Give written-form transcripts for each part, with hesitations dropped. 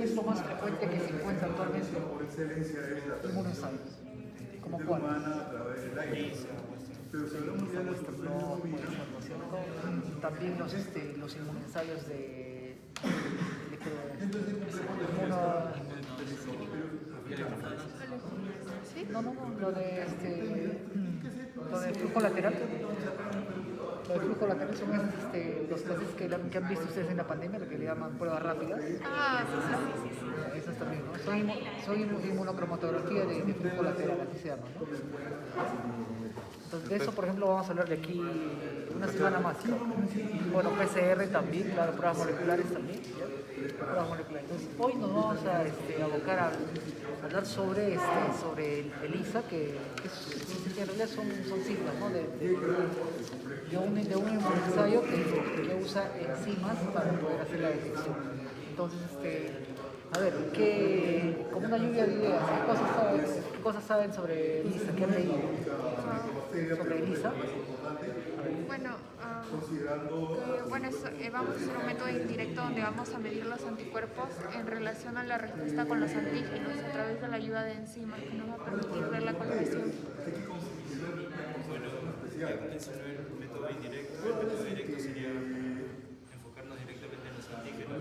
es lo más frecuente que se encuentra actualmente inmunoensayos? ¿Como cuál? Muestra blot, puede ser, ¿no es cierto? También los inmunoensayos de ¿Sí? no, lo de flujo lateral. Lo de flujo lateral son los clases que han visto ustedes en la pandemia, lo que le llaman pruebas rápidas. Ah, sí. Esas también, ¿no? Son inmunocromatografía de flujo lateral, así se llama, ¿no? Entonces, de eso, por ejemplo, vamos a hablar de aquí una semana más. Bueno, PCR también, claro, pruebas moleculares también. ¿Ya? Pruebas moleculares. Entonces, hoy nos vamos a abocar a hablar sobre el ELISA, que en realidad son siglas, ¿no? De un ensayo que usa enzimas para poder hacer la detección. Entonces, a ver, como una lluvia de ideas, ¿qué cosas saben sobre ELISA? ¿Qué han leído sobre ELISA? Bueno, vamos a hacer un método indirecto donde vamos a medir los anticuerpos en relación a la respuesta con los antígenos a través de la ayuda de enzimas que nos va a permitir ver la coloración. Ya mencionó el método indirecto. El método directo sería enfocarnos directamente en los antígenos.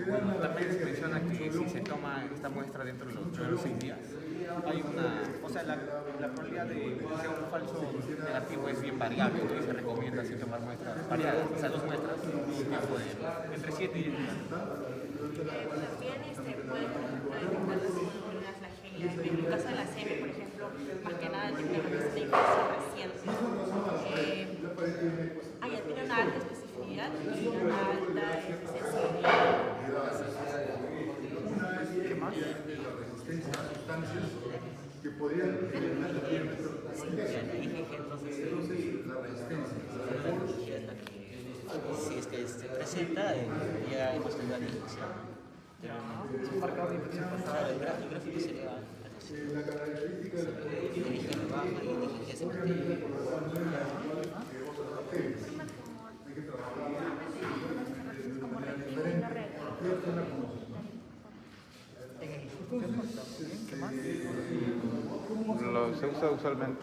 Bueno, también se menciona que si se toma esta muestra dentro de los primeros 6 días, hay la probabilidad de que sea un falso negativo es bien variable, ¿no? Y se recomienda así tomar muestras variadas, o sea, 2 muestras en un tiempo de entre 7 y 10 días. También puede detectar las enfermedades flagelias. En el caso de la semi, por ejemplo, más que nada tiene una infección reciente. Ya tiene una alta especificidad y una alta sensibilidad. ¿Qué más? Que podrían eliminar la piel. Entonces, la resistencia. Si es que se presenta, ya hemos tenido la infección. Es un marcador de infección pasada. El gráfico sería La característica el IgG baja y el IgG se mantiene. hay que trabajar. ¿Qué más? Se usa usualmente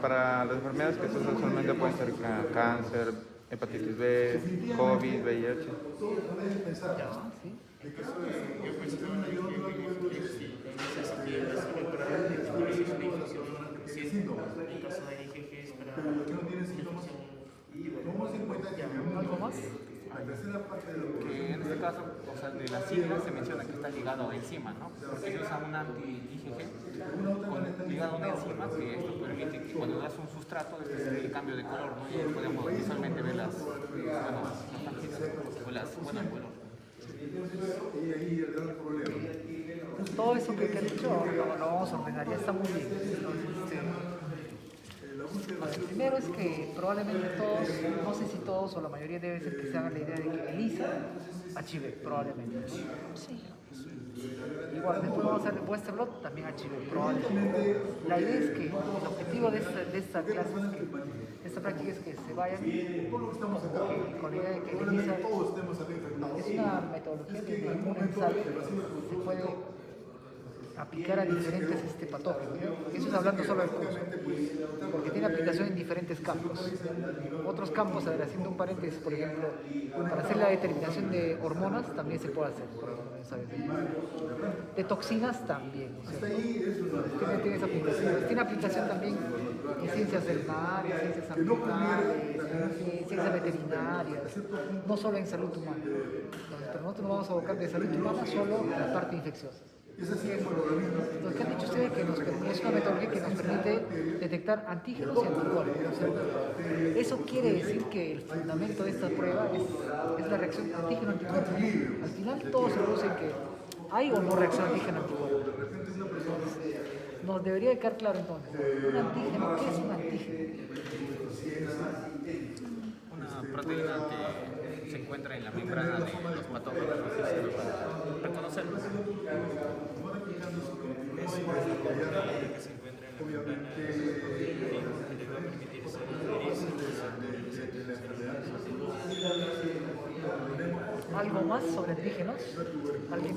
para las enfermedades que se usan usualmente pueden ser cáncer, hepatitis B, COVID, VIH. Ya, sí. En caso de IgG es para ¿Algo más? Que en este caso, o sea, de las siglas se menciona que está ligado a enzimas, ¿no? Porque se usa un anti-IgG ligado a una enzima que esto permite que cuando das un sustrato, este se el cambio de color, ¿no? Y podemos visualmente ver las tanginas o el color. Y ahí el gran problema. Todo eso que he dicho lo vamos a ordenar, ya está muy bien. Entonces, primero es que probablemente todos, no sé si todos o la mayoría debe ser que se hagan la idea de que ELISA HIV, probablemente. Sí. Igual, después vamos a hacer vuestro blot, también HIV, probablemente. La idea es que el objetivo de esta clase, esta práctica es que se vayan con la idea de que ELISA es una metodología de un ensayo que se puede aplicar a diferentes patógenos. Eso es hablando solo del curso, porque tiene aplicación en diferentes campos. Otros campos, a ver, haciendo un paréntesis, por ejemplo, para hacer la determinación de hormonas también se puede hacer, por ejemplo, ensayos de toxinas también. Tiene esa aplicación. Tiene aplicación también en ciencias del mar, en ciencias ambientales, en ciencias veterinarias, no solo en salud humana. Entonces, pero nosotros nos vamos a abocar de salud humana solo a la parte infecciosa. Entonces, ¿qué han dicho ustedes? Que es una metodología que nos permite detectar antígenos y anticuerpos. Eso quiere decir que el fundamento de esta prueba es la reacción antígeno-anticuerpo. Al final todo se produce en que hay o no reacción antígeno-anticuerpo. Nos debería quedar claro entonces, un antígeno, ¿qué es un antígeno? Una proteína que se encuentra en la membrana de los patógenos, no sé si para reconocerlos. que se encuentra en la membrana que le va a permitir ser adherirse ¿Algo más sobre antígenos? ¿Alguien?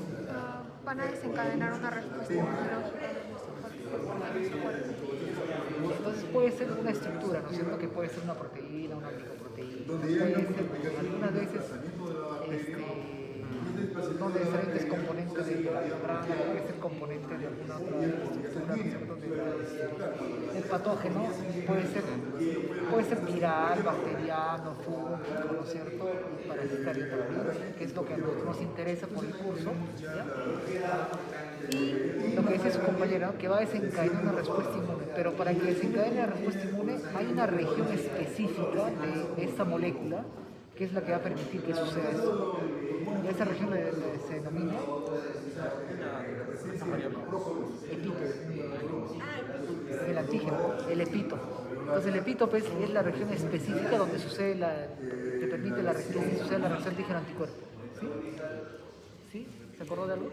Van a desencadenar una respuesta inmunológica de nuestro cuerpo. Entonces puede ser una estructura, ¿no es cierto? Que puede ser una proteína, una glicoproteína, puede ser algunas veces no necesariamente es componente de la membrana, puede ser componente de alguna otra estructura, ¿no es cierto? El patógeno puede ser viral, bacteriano, fúngico, ¿no es cierto? Y parasitario también, que es lo que nos interesa por el curso, ¿ya? Y lo que dice su compañera, ¿no? Que va a desencadenar una respuesta inmune, pero para que desencadene la respuesta inmune hay una región específica de esta molécula que es la que va a permitir que suceda esto. Y esa región se denomina epítope, el antígeno, el epítope. Entonces el epítope es la región específica donde sucede que permite que suceda la reacción antígeno-anticuerpo. ¿Sí? ¿Sí? ¿Se acordó de algo?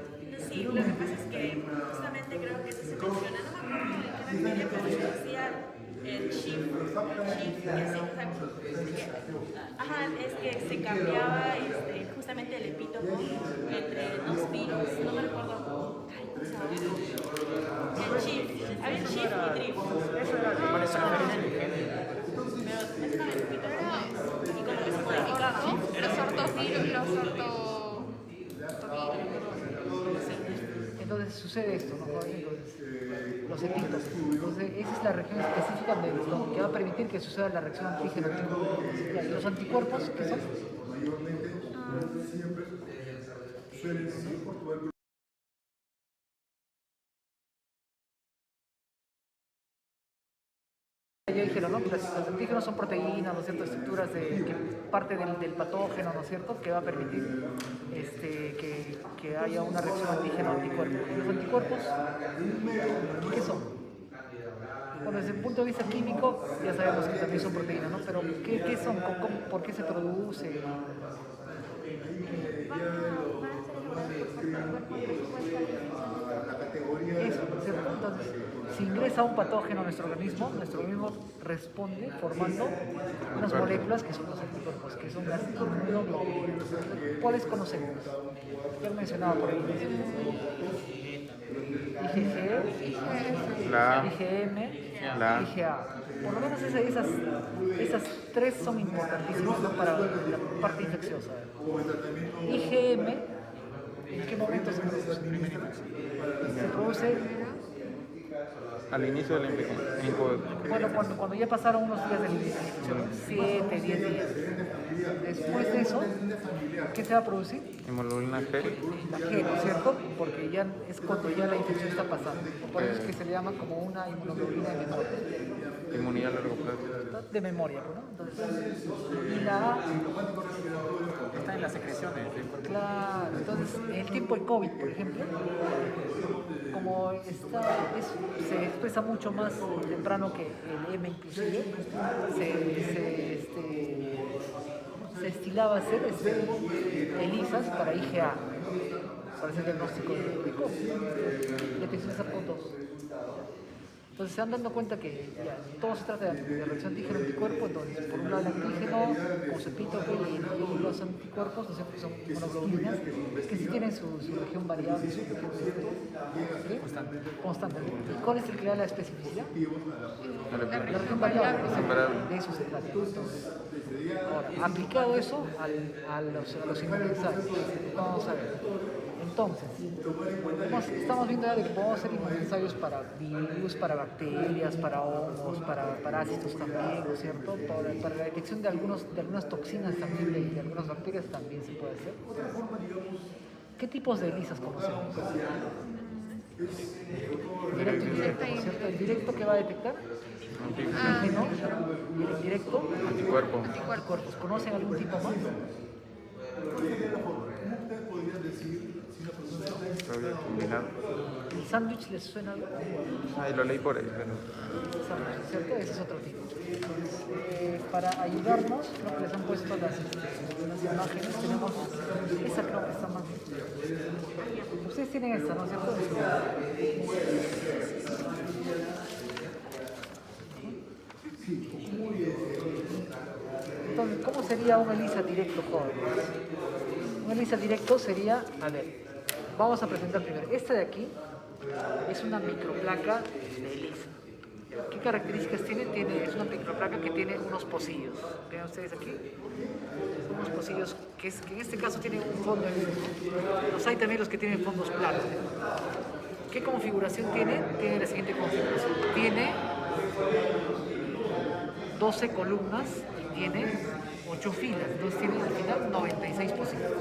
Sí, lo que pasa es que justamente creo que eso se menciona, no me acuerdo de qué materia, pero se decía el shift, y así, ajá, es que se cambiaba justamente el epítopo entre dos virus, no me recuerdo, ay, ¿cómo se llama? El shift, había shift y drift. Eso era lo que pero es el epítopo, y como que se modificaba. Los ortovirus, Entonces sucede esto, ¿no? Entonces, los epítopes. Entonces, esa es la región específica que va a permitir que suceda la reacción antígeno-anticuerpo. ¿Y los anticuerpos qué son? Ya dijeron, ¿no? Los antígenos son proteínas, ¿no es cierto? Estructuras que parte del patógeno, ¿no es cierto? Que va a permitir que haya una reacción antígeno-anticuerpo. ¿Y los anticuerpos qué son? Bueno, desde el punto de vista químico ya sabemos que también son proteínas, ¿no? Pero ¿qué son? ¿Por qué se produce? Eso, ¿no es cierto? Entonces, si ingresa un patógeno a nuestro organismo responde formando unas moléculas que son los anticuerpos, que son las inmunoglobulinas. ¿Cuáles conocemos? Ya lo mencionaba por ahí. IgG, IgM, IgA. Por lo menos esas tres son importantísimas, ¿no? Para la parte infecciosa. IgM, ¿en qué momento se produce? Se produce al inicio de la infección. bueno, cuando ya pasaron unos días de la infección, 7, 10 días. Después de eso, ¿qué se va a producir? Hemoglobina G. La G, ¿no es cierto? Porque ya es cuando ya la infección está pasando. Por eso es que se le llama como una inmunoglobulina de memoria. Inmunidad a largo plazo. De memoria, ¿no? Entonces, y la A Está en las secreciones del cuerpo. claro, entonces en el tiempo de COVID, por ejemplo, como se expresa mucho más temprano que el M inclusive, se estilaba hacer ELISAs para IgA, para hacer diagnóstico de COVID. Detección SARS-CoV-2. Entonces se van dando cuenta que ya, todo se trata de reacción antígeno-anticuerpo. Entonces, por un lado el antígeno, como se epítope, y los anticuerpos, ¿no sé, son monoglobulinas, que sí tienen su región variable, su región constante. ¿Y cuál es el que da la especificidad? La región variable, de eso se trata. Entonces, ahora, aplicado eso a los inmunizantes, vamos a ver. Entonces, estamos viendo ya de que podemos hacer inmunensayos para virus, para bacterias, para hongos, para parásitos también, ¿no es cierto? Para la detección de algunas toxinas también, de algunas bacterias también se puede hacer. ¿Qué tipos de ELISAs conocemos? Directo y indirecto, ¿no es cierto? El directo, ¿qué va a detectar? Antígeno. Y el indirecto, anticuerpos. ¿Conocen algún tipo más? ¿El sándwich les suena algo? Ay, lo leí por ahí. Sándwich, ¿cierto? Ese es otro tipo. Entonces, para ayudarnos, creo que les han puesto las imágenes. Tenemos esa, creo que está más bien. Ustedes tienen esta, ¿no es cierto? Entonces, ¿cómo sería una ELISA directo, jóvenes? Un ELISA directo sería, a ver, vamos a presentar primero. Esta de aquí es una microplaca de ELISA. ¿Qué características tiene? Es una microplaca que tiene unos pocillos. Vean ustedes aquí. Unos pocillos que en este caso tienen un fondo. Los hay también los que tienen fondos planos. ¿Qué configuración tiene? Tiene la siguiente configuración. Tiene 12 columnas y tiene 8 filas. Entonces tiene al final 96 pocillos.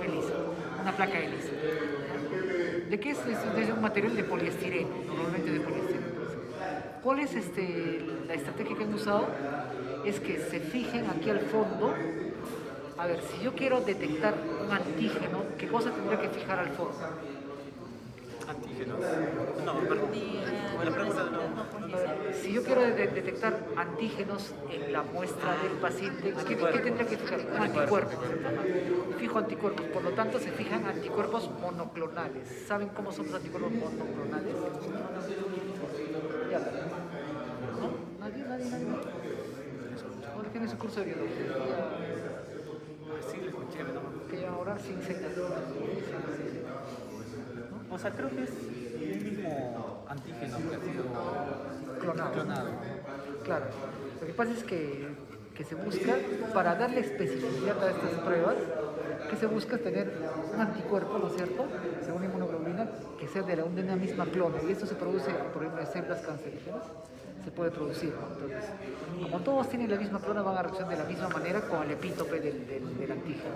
ELISA. Una placa ELISA. ¿De qué es? Es un material de poliestireno, normalmente de poliestireno. ¿Cuál es la estrategia que han usado? Es que se fijen aquí al fondo. A ver, si yo quiero detectar un antígeno, ¿qué cosa tendría que fijar al fondo? Antígenos. No, perdón. La pregunta no. Si yo quiero detectar antígenos en la muestra del paciente, ¿qué tendría que fijar? Un anticuerpo. Fijo anticuerpos, por lo tanto se fijan anticuerpos monoclonales. ¿Saben cómo son los anticuerpos monoclonales? Ya. ¿No? ¿Nadie? ¿Dónde tiene su curso de biología? Sí, le escuché, ¿no? Que ahora sí enseña. O sea, creo que es el mismo antígeno que ha sido Clonado. Claro. Lo que pasa es que se busca, para darle especificidad a estas pruebas, que se busca tener un anticuerpo, ¿no es cierto?, según inmunoglobulina, que sea de una misma clona. Y esto se produce, por ejemplo, en células cancerígenas, se puede producir, ¿no? Entonces, como todos tienen la misma clona, van a reaccionar de la misma manera con el epítope del antígeno.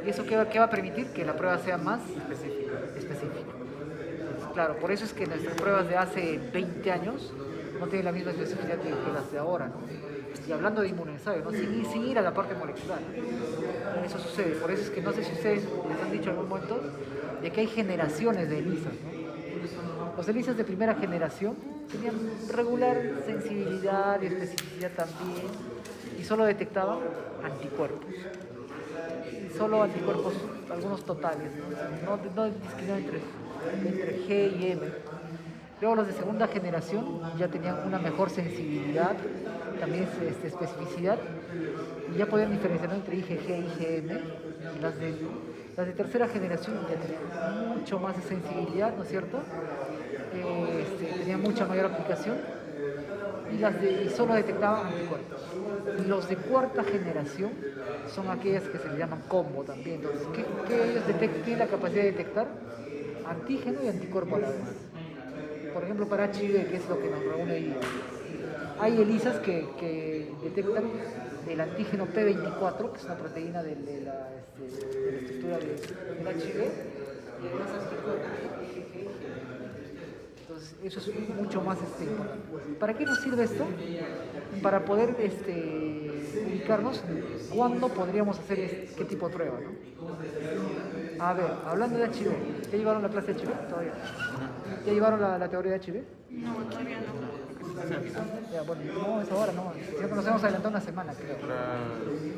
¿Y eso qué va a permitir? Que la prueba sea más específica. Entonces, claro, por eso es que nuestras pruebas de hace 20 años no tienen la misma especificidad que las de ahora, ¿no? Y hablando de inmunoensayo, ¿no? Sin ir a la parte molecular. Eso sucede. Por eso es que no sé si ustedes les han dicho en algún momento de que hay generaciones de ELISAs, ¿no? Los ELISAs de primera generación tenían regular sensibilidad y especificidad también, y solo detectaban anticuerpos. Solo anticuerpos, algunos totales, no discriminaban entre G y M. Luego los de segunda generación ya tenían una mejor sensibilidad, también especificidad, y ya podían diferenciar entre IgG e IgM. Las de tercera generación ya tenían mucho más de sensibilidad, ¿no es cierto? Tenían mucha mayor aplicación, y solo detectaban anticuerpos. Y los de cuarta generación son aquellas que se le llaman combo también. Entonces, ¿qué ellos tienen la capacidad de detectar? Antígeno y anticuerpo a la vez. Por ejemplo, para HIV, que es lo que nos reúne hoy día, hay ELISAs que detectan el antígeno P24, que es una proteína de la estructura del HIV, y además anticuerpos IgG. Entonces, eso es mucho más importante. ¿Para qué nos sirve esto? Para poder ubicarnos cuándo podríamos hacer qué tipo de prueba, ¿no? A ver, hablando de HIV, ¿ya llevaron la clase de HIV? Todavía. ¿Ya llevaron la teoría de HIV? No, todavía no. Ya, bueno, no, es ahora, no. Creo que nos hemos adelantado una semana, creo.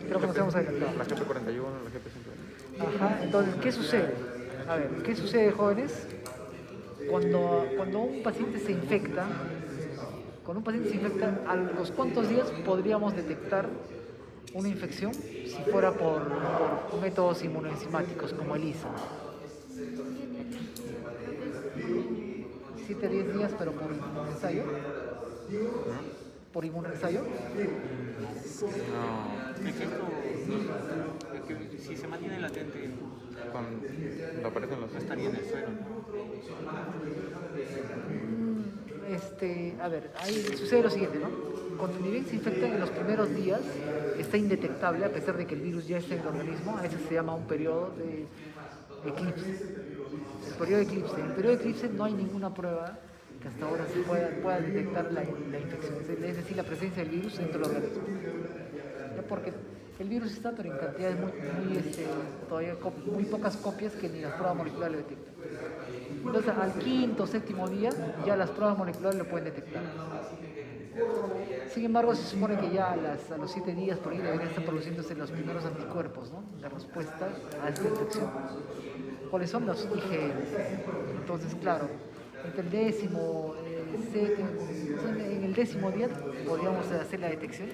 Creo que nos hemos adelantado. La GP41, la GP100. Ajá, entonces, ¿qué sucede? A ver, ¿qué sucede, jóvenes? Cuando un paciente se infecta, a los cuántos días podríamos detectar una infección si fuera por métodos inmunoenzimáticos como ELISA. 7 a 10 días, pero por inmunoensayo. ¿Por inmunoensayo? No. Es que esto, si se mantiene latente, Cuando aparecen los... no estaría en el suelo, ¿no? A ver, ahí sucede lo siguiente, ¿no? Cuando el nivel se infecta en los primeros días, está indetectable a pesar de que el virus ya está en el organismo. A veces se llama un periodo de eclipse. El periodo de eclipse. En el periodo de eclipse no hay ninguna prueba que hasta ahora se pueda detectar la infección, es decir, la presencia del virus dentro del organismo. Ya porque el virus está, pero en cantidades todavía muy pocas copias que ni las pruebas moleculares lo detectan. Entonces, al quinto o séptimo día, ya las pruebas moleculares lo pueden detectar. Sin embargo, se supone que ya a los 7 días por ahí deberían estar produciéndose los primeros anticuerpos, ¿no? La respuesta a esta infección. ¿Cuáles son? Los IgM. Entonces, claro, entre el décimo, en el décimo día podríamos hacer la detección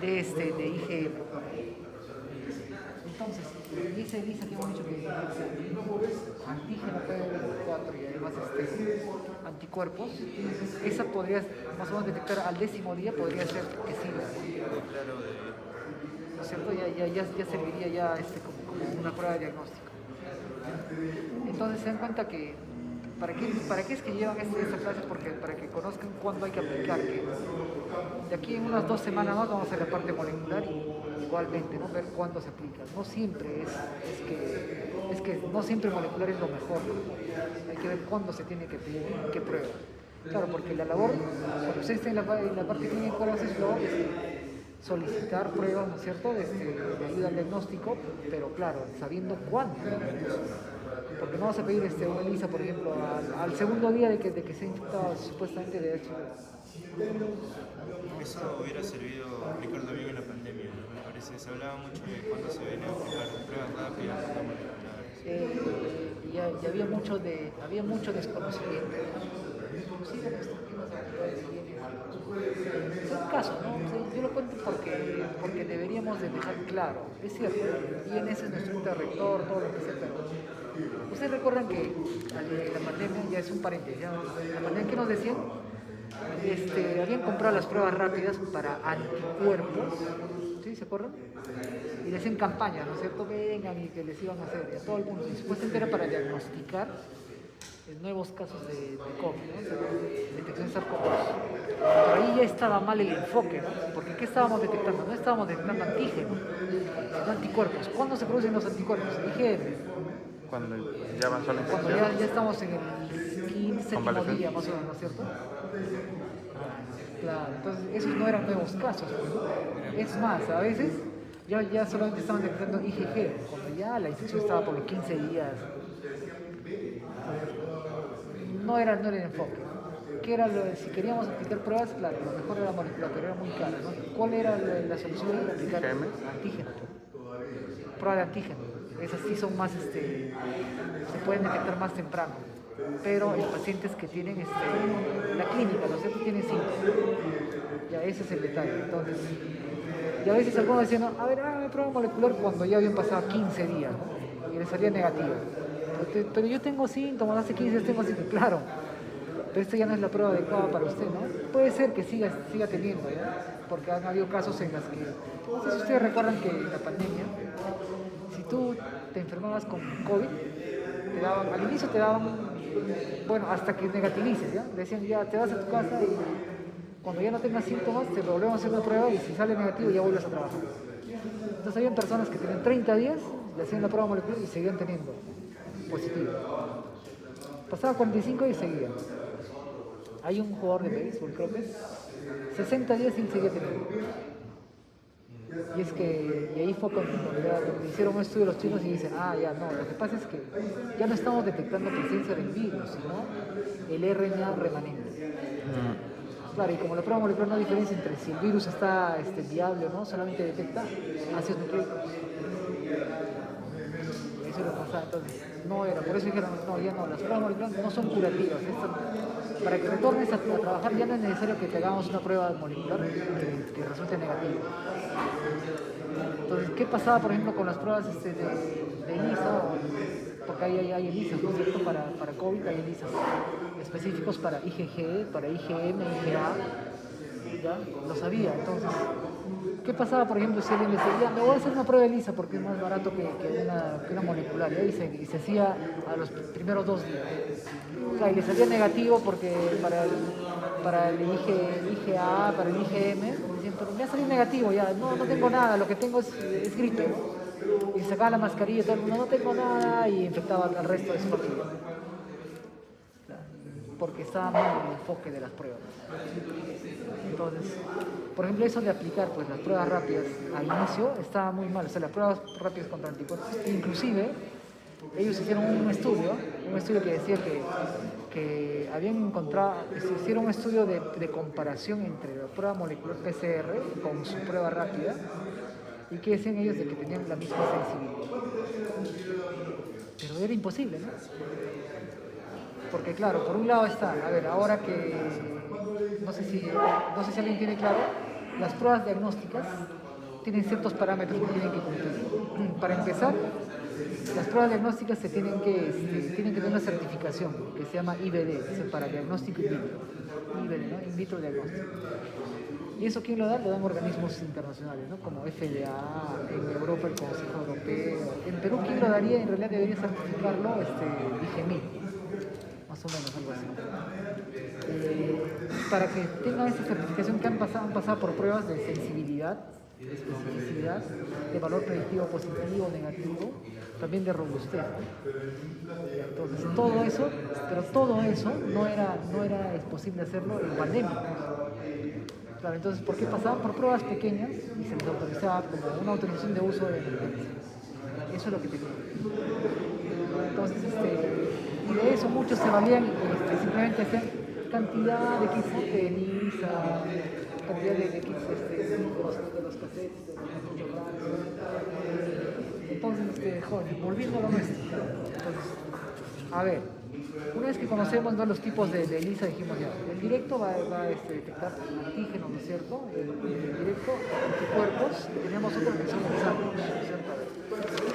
de IgM. entonces, dice Elisa que hemos dicho que antígeno P24 y además anticuerpos, esa podría más o menos detectar al 10.º día, podría ser que sí, Claro, ¿no es cierto? Ya serviría ya como una prueba de diagnóstico. Entonces se dan cuenta que ¿para qué es que llevan esta clase? Porque para que conozcan cuándo hay que aplicar. Que de aquí en unas 2 semanas más vamos a hacer la parte molecular y igualmente, ¿no? Ver cuándo se aplica. No siempre es que no siempre molecular es lo mejor, ¿no? Hay que ver cuándo se tiene que pedir, qué prueba. Claro, porque la labor, cuando usted está en la parte clínica, ¿cuál es su labor? Es solicitar pruebas, ¿no es cierto?, de ayuda al diagnóstico, pero claro, sabiendo cuándo. Porque no vas a pedir una ELISA, por ejemplo, al segundo día de que se ha infectado supuestamente de HIV. eso hubiera servido aplicar también en la pandemia, ¿no? Me parece. Se hablaba mucho de cuándo se venía a aplicar pruebas rápidas, no moleculares. Y había mucho desconocimiento. Inclusive los son casos, ¿no? O sea, yo lo cuento porque deberíamos de dejar claro, es cierto, y en ese es nuestro interrector, todo lo que sea, pero ustedes recuerdan que la pandemia, ya es un paréntesis, ya, la pandemia que nos decían, habían comprado las pruebas rápidas para anticuerpos, ¿sí? ¿Se acuerdan? Y les hacían campañas, ¿no es cierto? Vengan y que les iban a hacer, y a todo el mundo, y supuestamente era para diagnosticar nuevos casos de COVID, ¿no? O sea, detección de SARS-CoV-2. Pero ahí ya estaba mal el enfoque, ¿no? Porque ¿qué estábamos detectando? No estábamos detectando antígenos, sino anticuerpos. ¿Cuándo se producen los anticuerpos? IgM. Cuando ya avanzó la Cuando infección. ya estamos en el 15º día, más o menos, ¿no es cierto? Claro, entonces esos no eran nuevos casos, ¿no? Es más, a veces ya solamente estaban detectando IgG, cuando ya la infección estaba por los 15 días. No era el enfoque. ¿Qué era si queríamos aplicar pruebas? Claro, lo mejor era molecular, pero era muy caro, ¿no? ¿Cuál era la solución? Aplicar antígeno. Prueba de antígeno. Esas sí son más, se pueden detectar más temprano. Pero en pacientes que tienen la clínica, ¿no es cierto? Tienen síntomas. Ya ese es el detalle. Entonces, y a veces algunos decían, no, a ver, hágame prueba molecular cuando ya habían pasado 15 días, ¿no? Y les salía negativo. Pero yo tengo síntomas, hace 15 días tengo síntomas, claro. Pero esta ya no es la prueba adecuada para usted, ¿no? Puede ser que siga teniendo, ¿no? Porque han habido casos en los que, no sé si ustedes recuerdan que en la pandemia, si tú te enfermabas con COVID, al inicio te daban, bueno, hasta que negativices, ¿ya? Decían, ya te vas a tu casa y cuando ya no tengas síntomas, te volvemos a hacer una prueba y si sale negativo ya vuelves a trabajar. Entonces habían personas que tenían 30 días, le hacían la prueba molecular y seguían teniendo positivo. Pasaba 45 y seguían. Hay un jugador de béisbol, creo que es 60 días y él seguía teniendo. Y ahí fue cuando hicieron un estudio los chinos y dicen, ya no, lo que pasa es que ya no estamos detectando presencia del virus, sino el RNA remanente. Claro, y como la prueba molecular no diferencia entre si el virus está viable o no, solamente detecta ácidos nucleicos. Eso lo pasaba, entonces no era, por eso dijeron, no, ya no, las pruebas moleculares no son curativas. Para que retornes a trabajar ya no es necesario que te hagamos una prueba molecular que resulte negativa. Entonces, ¿qué pasaba, por ejemplo, con las pruebas de ELISA? Porque hay ELISA, ¿no es cierto? Para COVID hay ELISA específicos para IgG, para IgM, IgA, ¿ya? Lo sabía. Entonces, ¿qué pasaba, por ejemplo, si alguien decía, ya, me voy a hacer una prueba de ELISA porque es más barato que una molecular, ¿ya? Y se hacía a los primeros 2 días. Claro, y le salía negativo porque para el IgA, para el IgM, decían, pero me ha salido negativo, ya, no tengo nada, lo que tengo es gripe, ¿no? Y sacaba la mascarilla y todo el mundo, no tengo nada, y infectaba al resto de su familia. Porque estaba mal el enfoque de las pruebas. Entonces, por ejemplo, eso de aplicar pues las pruebas rápidas al inicio estaba muy mal, o sea, las pruebas rápidas contra anticuerpos. Inclusive, ellos hicieron un estudio que decía que habían encontrado, hicieron un estudio de comparación entre la prueba molecular PCR con su prueba rápida, y que decían ellos de que tenían la misma sensibilidad. Pero era imposible, ¿no? Porque claro, por un lado está, a ver, ahora que, no sé si alguien tiene claro, las pruebas diagnósticas tienen ciertos parámetros que tienen que cumplir. Para empezar, las pruebas diagnósticas tienen que tener una certificación que se llama IVD, es para diagnóstico in vitro. IVD, ¿no? In vitro diagnóstico. ¿Y eso quién lo da? Lo dan organismos internacionales, ¿no? Como FDA, en Europa el Consejo Europeo. En Perú, ¿quién lo daría? En realidad debería certificarlo IGMI, más o menos, algo así. Para que tengan esa certificación que han pasado por pruebas de sensibilidad, de especificidad, de valor predictivo positivo o negativo, también de robustez. Entonces, todo eso no era posible hacerlo en pandemia. Claro, entonces, ¿por qué pasaban por pruebas pequeñas y se les autorizaba como una autorización de uso de emergencia? Eso es lo que tenía. Entonces, y de eso muchos se valían simplemente hacer cantidad de kits de ELISA, cantidad de kits de los cassettes, de los programas. Entonces, joder, volviendo a lo nuestro. Entonces, a ver, una vez que conocemos, ¿no?, los tipos de ELISA, dijimos ya, el directo va a detectar antígenos, ¿no es cierto? El directo, anticuerpos, y teníamos otros que son hexágonos, ¿no es cierto?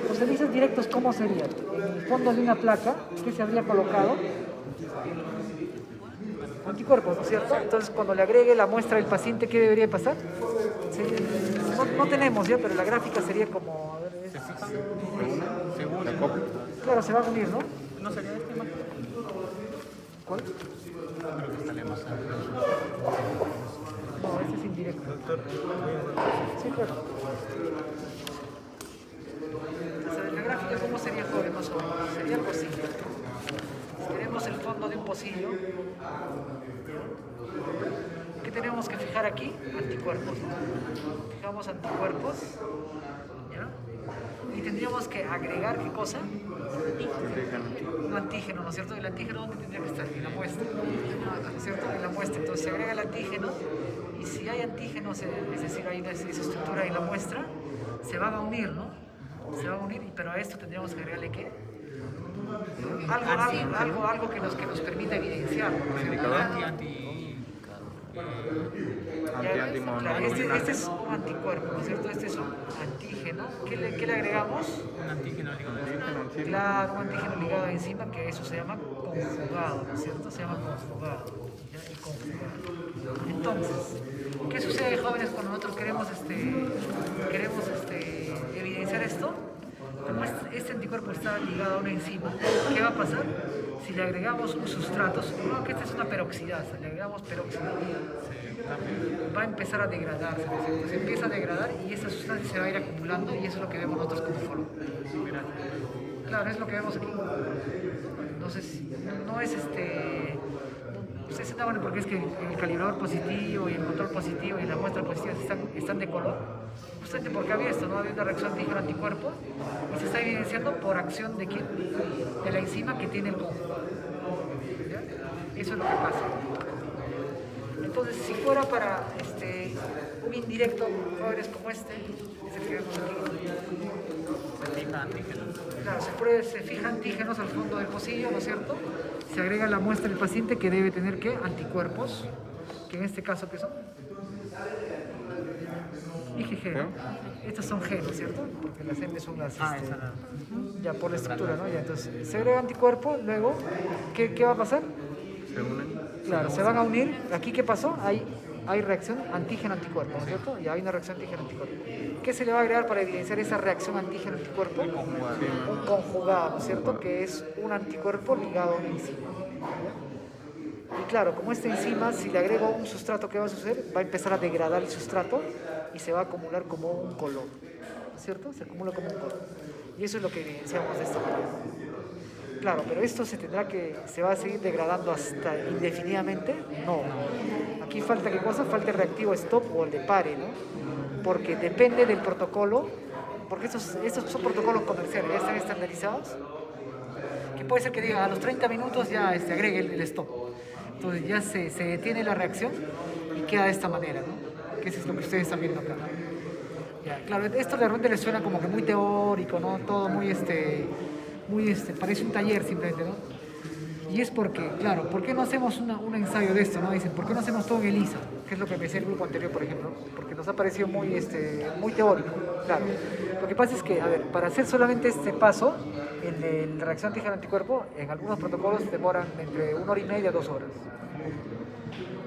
Los ELISAs directos, ¿cómo serían? En el fondo de una placa, ¿qué se habría colocado? Anticuerpos, ¿no es cierto? Entonces, cuando le agregue la muestra del paciente, ¿qué debería pasar? Sí, no tenemos ya, pero la gráfica sería como... A ver, claro, se va a unir, ¿no? ¿No sería este más? ¿Cuál? Creo que estaremos No, este es indirecto. Sí, claro. Entonces, la gráfica, ¿cómo sería, joven, más o menos? Sería algo así. Si queremos el fondo de un pocillo, ¿qué tenemos que fijar aquí? Anticuerpos, ¿no? Fijamos anticuerpos, ¿ya? Y tendríamos que agregar, ¿qué cosa? Un antígeno, ¿no es cierto? ¿El antígeno dónde tendría que estar? En la muestra, ¿no es cierto? En la muestra. Entonces se agrega el antígeno y si hay antígenos, es decir, hay esa estructura en la muestra, se van a unir, ¿no? Se van a unir, pero a esto tendríamos que agregarle ¿qué? Algo que nos permita evidenciar, ¿no es cierto? Este es un anticuerpo, ¿no es cierto? Este es un antígeno. ¿Qué le agregamos? un antígeno ligado a enzima. Claro, un antígeno ligado a enzima, que eso se llama conjugado, ¿no es cierto? Se llama conjugado. ¿Ya? El conjugado. Entonces, ¿qué sucede, jóvenes, cuando nosotros queremos evidenciar esto? Como este anticuerpo está ligado a una enzima, ¿qué va a pasar? Si le agregamos un sustrato, supongamos que esta es una peroxidasa, le agregamos peroxidasa, va a empezar a degradarse, se empieza a degradar y esa sustancia se va a ir acumulando y eso es lo que vemos nosotros como foro. Claro, es lo que vemos aquí. Entonces, no es ustedes se dan porque es que el calibrador positivo y el control positivo y la muestra positiva están de color, justamente porque había esto, ¿no? Había una reacción antígeno-anticuerpo y se está evidenciando por acción de quién, de la enzima que tiene el conjugado. Eso es lo que pasa. Entonces, si fuera para un indirecto, jóvenes como este, es el que vemos aquí. Se fija antígenos. Claro, se fija antígenos al fondo del pocillo, ¿no es cierto? Se agrega la muestra del paciente que debe tener ¿qué? Anticuerpos, que en este caso ¿qué son? IgG, ¿no? Estas son G, ¿no es cierto? Porque las M son las... ya por la estructura, ¿no? Ya, entonces, se agrega anticuerpo, luego, ¿qué va a pasar? Se unen. Claro, se van a unir. ¿Aquí qué pasó? Hay reacción antígeno-anticuerpo, ¿no es cierto? Y hay una reacción antígeno-anticuerpo. ¿Qué se le va a agregar para evidenciar esa reacción antígeno-anticuerpo? Un conjugado, ¿no es cierto? Que es un anticuerpo ligado a una enzima. Y claro, como esta enzima, si le agrego un sustrato, ¿qué va a suceder? Va a empezar a degradar el sustrato y se va a acumular como un color, ¿no es cierto? Se acumula como un color. Y eso es lo que evidenciamos de esta manera. Claro, pero esto se va a seguir degradando hasta indefinidamente. No. Aquí falta ¿qué cosa? Falta el reactivo stop o el de pare, ¿no? Porque depende del protocolo, porque estos son protocolos comerciales, ya están estandarizados, que puede ser que diga a los 30 minutos ya agregue el stop. Entonces ya se detiene la reacción y queda de esta manera, ¿no? Que eso es lo que ustedes están viendo acá. Ya, claro, esto de repente les suena como que muy teórico, ¿no? Todo muy parece un taller simplemente, ¿no? Y es porque, claro, ¿por qué no hacemos un ensayo de esto? ¿No? Dicen, ¿por qué no hacemos todo en ELISA? Que es lo que me decía el grupo anterior, por ejemplo, porque nos ha parecido muy teórico, claro. Lo que pasa es que, a ver, para hacer solamente este paso, el de la reacción antígeno-anticuerpo, en algunos protocolos demoran entre 1 hora y media a 2 horas.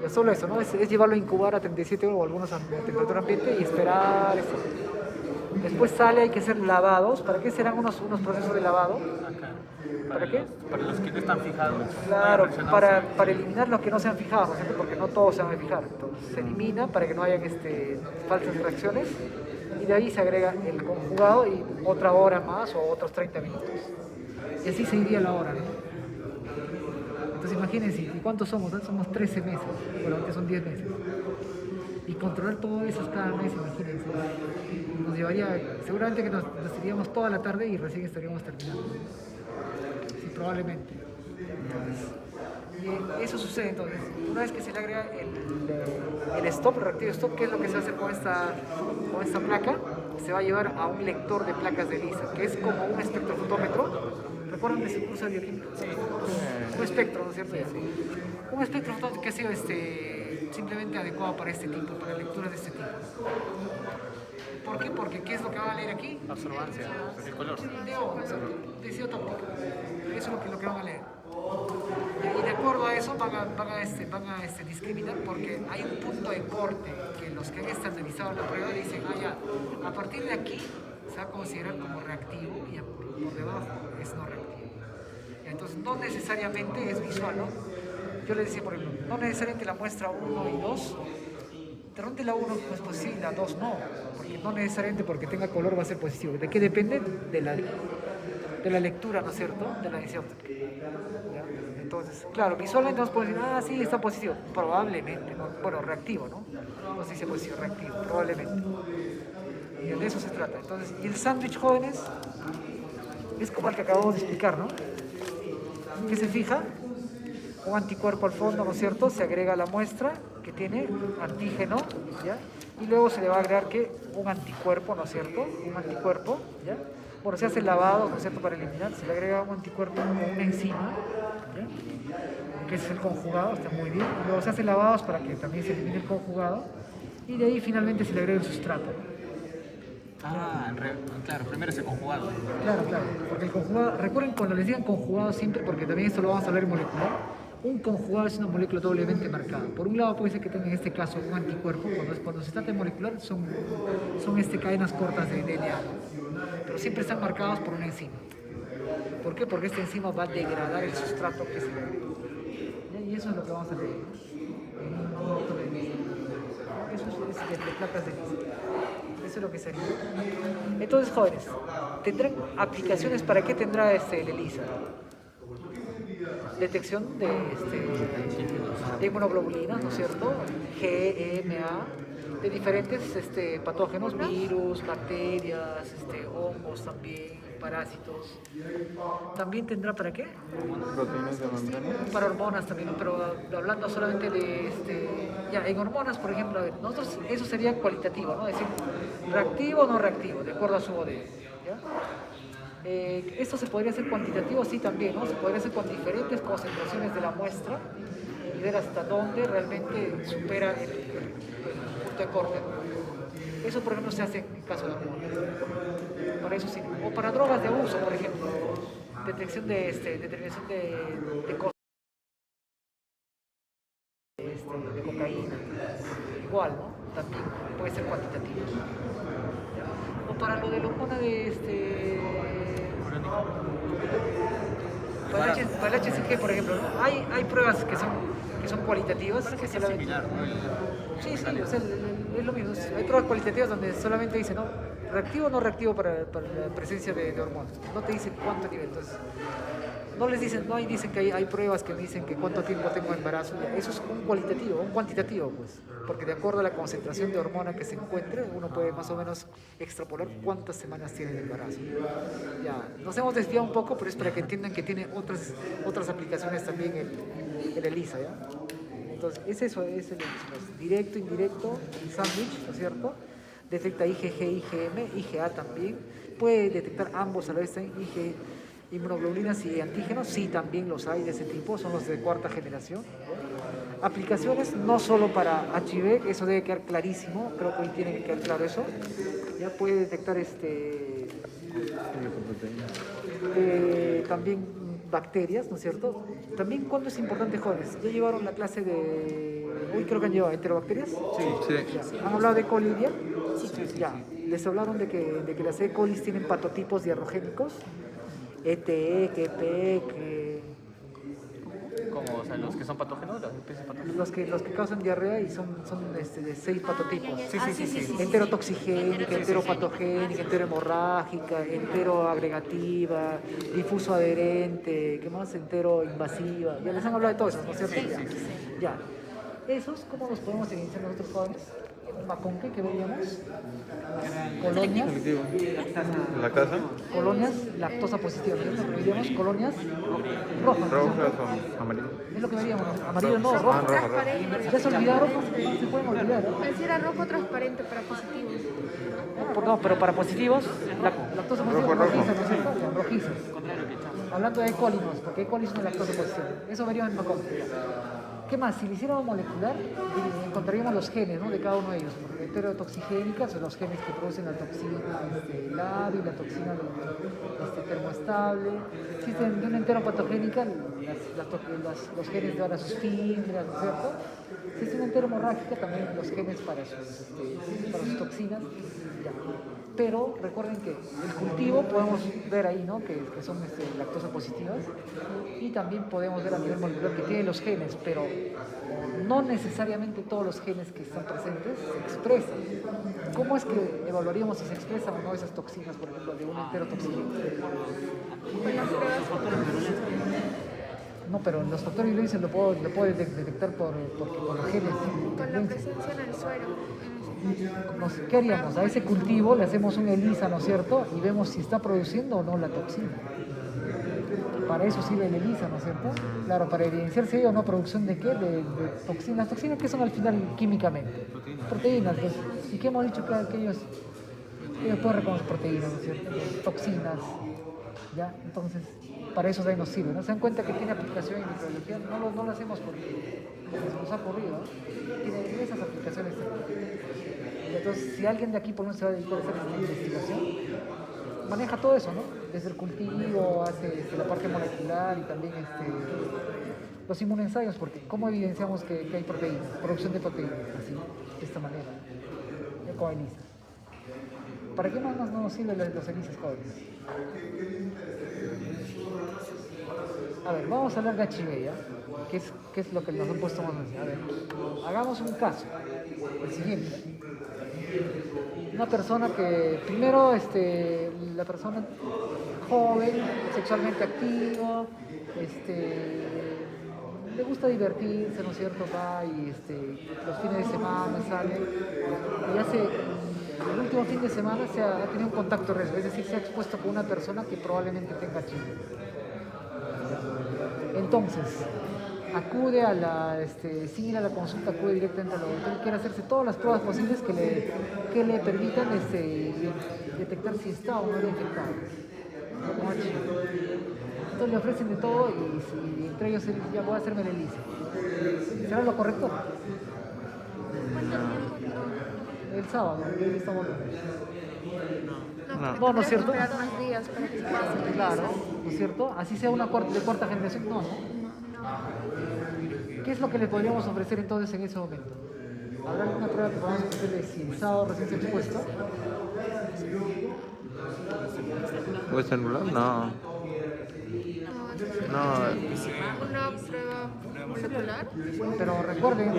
Es solo eso, ¿no? Es llevarlo a incubar a 37 o algunos a temperatura ambiente y esperar eso. Después sale, hay que hacer lavados. ¿Para qué serán unos procesos de lavado? ¿Para qué? Para los que no están fijados. Claro, para eliminar los que no se han fijado, ¿no es cierto? Porque no todos se van a fijar. Entonces se elimina para que no hayan falsas reacciones y de ahí se agrega el conjugado y otra hora más o otros 30 minutos. Y así se iría la hora, ¿no? Entonces imagínense, ¿y cuántos somos? Somos 13 meses, bueno, ahorita son 10 meses. Y controlar todo eso cada mes, imagínense. Nos llevaría, seguramente que nos iríamos toda la tarde y recién estaríamos terminando. Sí, probablemente. Y eso sucede entonces. Una vez que se le agrega el stop, el reactivo stop, ¿qué es lo que se hace con esta placa? Se va a llevar a un lector de placas de ELISA, que es como un espectrofotómetro. ¿Recuerdan de su curso de bioquímica? Sí. Un espectro, ¿no es cierto? Sí. Un espectrofotómetro que ha sido simplemente adecuado para este tipo, para lecturas de este tipo. ¿Por qué? Porque ¿qué es lo que van a leer aquí? Absorbancia, el color. Densidad óptica. Eso es lo que van a leer. Y de acuerdo a eso van a discriminar porque hay un punto de corte que los que han estandarizado la prueba dicen, a partir de aquí se va a considerar como reactivo y por debajo es no reactivo. Entonces no necesariamente es visual, ¿no? Yo les decía, por ejemplo, no necesariamente la muestra 1 y 2, de repente la 1 es positiva y la 2 no, porque no necesariamente porque tenga color va a ser positivo. ¿De qué depende? De la lectura, ¿no es cierto? De la densidad óptica. Entonces, claro, visualmente nos pueden decir, sí, está positivo, probablemente, ¿no? Bueno, reactivo, ¿no? No se dice positivo, reactivo, probablemente. Y de eso se trata. Entonces, y el sándwich, jóvenes, es como el que acabamos de explicar, ¿no? ¿Qué se fija? Un anticuerpo al fondo, ¿no es cierto? Se agrega a la muestra que tiene antígeno, ¿ya? Y luego se le va a agregar que un anticuerpo, ¿no es cierto? Un anticuerpo, ¿ya? Bueno, se hace el lavado, ¿no es cierto? Para eliminar, se le agrega un anticuerpo con una enzima, ¿ya? Que es el conjugado, está muy bien. Y luego se hace lavados para que también se elimine el conjugado. Y de ahí finalmente se le agrega el sustrato. Claro, primero es el conjugado. Claro, porque el conjugado, recuerden cuando les digan conjugado siempre, porque también esto lo vamos a hablar en molecular, un conjugado es una molécula doblemente marcada. Por un lado puede ser que tenga en este caso un anticuerpo, cuando se trata de molecular son cadenas cortas de DNA, pero siempre están marcados por una enzima. ¿Por qué? Porque esta enzima va a degradar el sustrato que se le agrega. Y eso es lo que vamos a ver en un momento de eso es de placas de ELISA. Eso es lo que sería. Entonces, jóvenes, ¿tendrán aplicaciones? ¿Para qué tendrá el ELISA? Detección de inmunoglobulinas, ¿no es cierto? GMA, de diferentes patógenos, virus, bacterias, hongos también, parásitos. ¿También tendrá para qué? Proteínas de membrana. Para hormonas también, ¿no? Pero hablando solamente de en hormonas, por ejemplo, nosotros eso sería cualitativo, ¿no? Es decir, reactivo o no reactivo, de acuerdo a su OD, ¿ya? Esto se podría hacer cuantitativo, sí, también, ¿no? Se podría hacer con diferentes concentraciones de la muestra y ver hasta dónde realmente supera el punto de corte. Eso, por ejemplo, se hace en caso de hormonas. Para eso sí. O para drogas de uso, por ejemplo. Detección determinación de cosas. De cocaína. Igual, ¿no? También puede ser cuantitativo. O para lo de la hormona para el HCG, por ejemplo, ¿no? Hay pruebas que son cualitativas. Que es similar, ¿no? Sí, es lo mismo. Hay pruebas cualitativas donde solamente dice, ¿no? Reactivo o no reactivo para la presencia de hormonas. No te dicen cuánto nivel. Entonces, no les dicen, no, y dicen que hay pruebas que dicen que cuánto tiempo tengo embarazo. Ya, eso es un cualitativo, un cuantitativo, pues. Porque de acuerdo a la concentración de hormona que se encuentre, uno puede más o menos extrapolar cuántas semanas tiene de embarazo. Ya, nos hemos desviado un poco, pero es para que entiendan que tiene otras aplicaciones también el ELISA, ¿ya? Entonces, es eso, es el directo, indirecto, el sándwich, ¿no es cierto? Detecta IgG, IgM, IgA también. Puede detectar ambos a la vez, Inmunoglobulinas y antígenos, sí, también los hay de ese tipo, son los de cuarta generación. Aplicaciones no solo para HIV, eso debe quedar clarísimo, creo que hoy tiene que quedar claro eso. Ya puede detectar también bacterias, ¿no es cierto? También cuando es importante, jóvenes, ¿ya llevaron la clase de... Hoy creo que han llevado enterobacterias? Sí. Ya. ¿Han hablado de coli hoy día? Ya. Les hablaron de que las E. colis tienen patotipos diarrogénicos, ETE, QP, Como, o sea, los que son patógenos, las especies patógenas. los que causan diarrea y son de 6 patotipos. Sí. Enterotoxigénica, enteropatogénica, enterohemorrágica, enteroagregativa, difuso adherente, ¿qué más? Enteroinvasiva. Ya les han hablado de todo eso, ¿no es cierto? Ya. ¿Esos cómo los podemos iniciar nosotros, jóvenes? Maconque, que veíamos, colonias, ¿La casa? colonias lactosa positiva, ¿no? Veíamos colonias rojas. ¿Rojas o amarillas? Es lo que veríamos, amarillo no, rojo. rojo. Transparente. Ya se olvidaron, no se pueden olvidar. Pensé era rojo transparente para positivos. No, pero para positivos, lactosa positiva Rojo. rojiza, ¿no es cierto? Rojizas. Hablando de E. coli, ¿no? Porque E. coli es una lactosa positiva. Eso veríamos en Macón. ¿Qué más? Si lo hiciéramos molecular, encontraríamos los genes, ¿no? De cada uno de ellos. Enterotoxigénicas son los genes que producen la toxina LABI, la toxina termoestable. Si es de una enteropatogénica, los genes van a sus fibras, ¿no es cierto? Si es una enteromorrágica, también los genes para sus toxinas. Ya. Pero recuerden que el cultivo podemos ver ahí, ¿no? que son lactosa positivas, y también podemos ver a nivel molecular que tiene los genes, pero no necesariamente todos los genes que están presentes se expresan. ¿Cómo es que evaluaríamos si se expresan o no esas toxinas, por ejemplo, de una enterotoxina? No, pero los factores de violencia lo puedo detectar por los genes. Con la presencia en el suero. ¿Qué haríamos? A ese cultivo le hacemos un ELISA, ¿no es cierto? Y vemos si está produciendo o no la toxina. Para eso sirve el ELISA, ¿no es cierto? Claro, para evidenciar si hay o no producción de qué, de toxinas. ¿Toxinas qué son al final químicamente? Proteínas. Pues. ¿Y qué hemos dicho que ellos pueden reconocer proteínas, ¿no es cierto? Toxinas. ¿Ya? Entonces, para eso ahí nos sirve, ¿no? Se dan cuenta que tiene aplicación en microbiología, no lo hacemos porque se nos ha ocurrido, ¿no? Tiene esas aplicaciones también. Entonces, si alguien de aquí por lo menos se va a dedicar a hacer esta investigación, maneja todo eso, ¿no? Desde el cultivo, hace la parte molecular y también los inmunensayos, porque ¿cómo evidenciamos que hay proteínas? Producción de proteínas, así, de esta manera, con ELISA. ¿Para qué más no nos sirven los ELISAs jóvenes? A ver, vamos a hablar de HIV, ¿ya? ¿Qué es lo que nos han puesto más? A ver, hagamos un caso, el siguiente. Una persona que, primero, la persona joven, sexualmente activo, le gusta divertirse, ¿no es cierto? Va y los fines de semana sale y el último fin de semana ha tenido un contacto riesgo, es decir, se ha expuesto con una persona que probablemente tenga HIV. Entonces, acude sin ir a la consulta, acude directamente al laboratorio, quiere hacerse todas las pruebas posibles que le permitan detectar si está o no infectado. Entonces le ofrecen de todo y entre ellos ya voy a hacerme el ELISA. ¿Será lo correcto? El sábado, hoy estamos... No es cierto. Esperar unos días para que se pueda hacer el Claro, ¿no es cierto? Así sea una de cuarta generación, no. ¿Qué es lo que le podríamos ofrecer entonces en ese momento? ¿Habrá alguna prueba que podamos ofrecerle si el sábado recién se ha expuesto? ¿Western blot? No. Una prueba molecular. Pero recuerden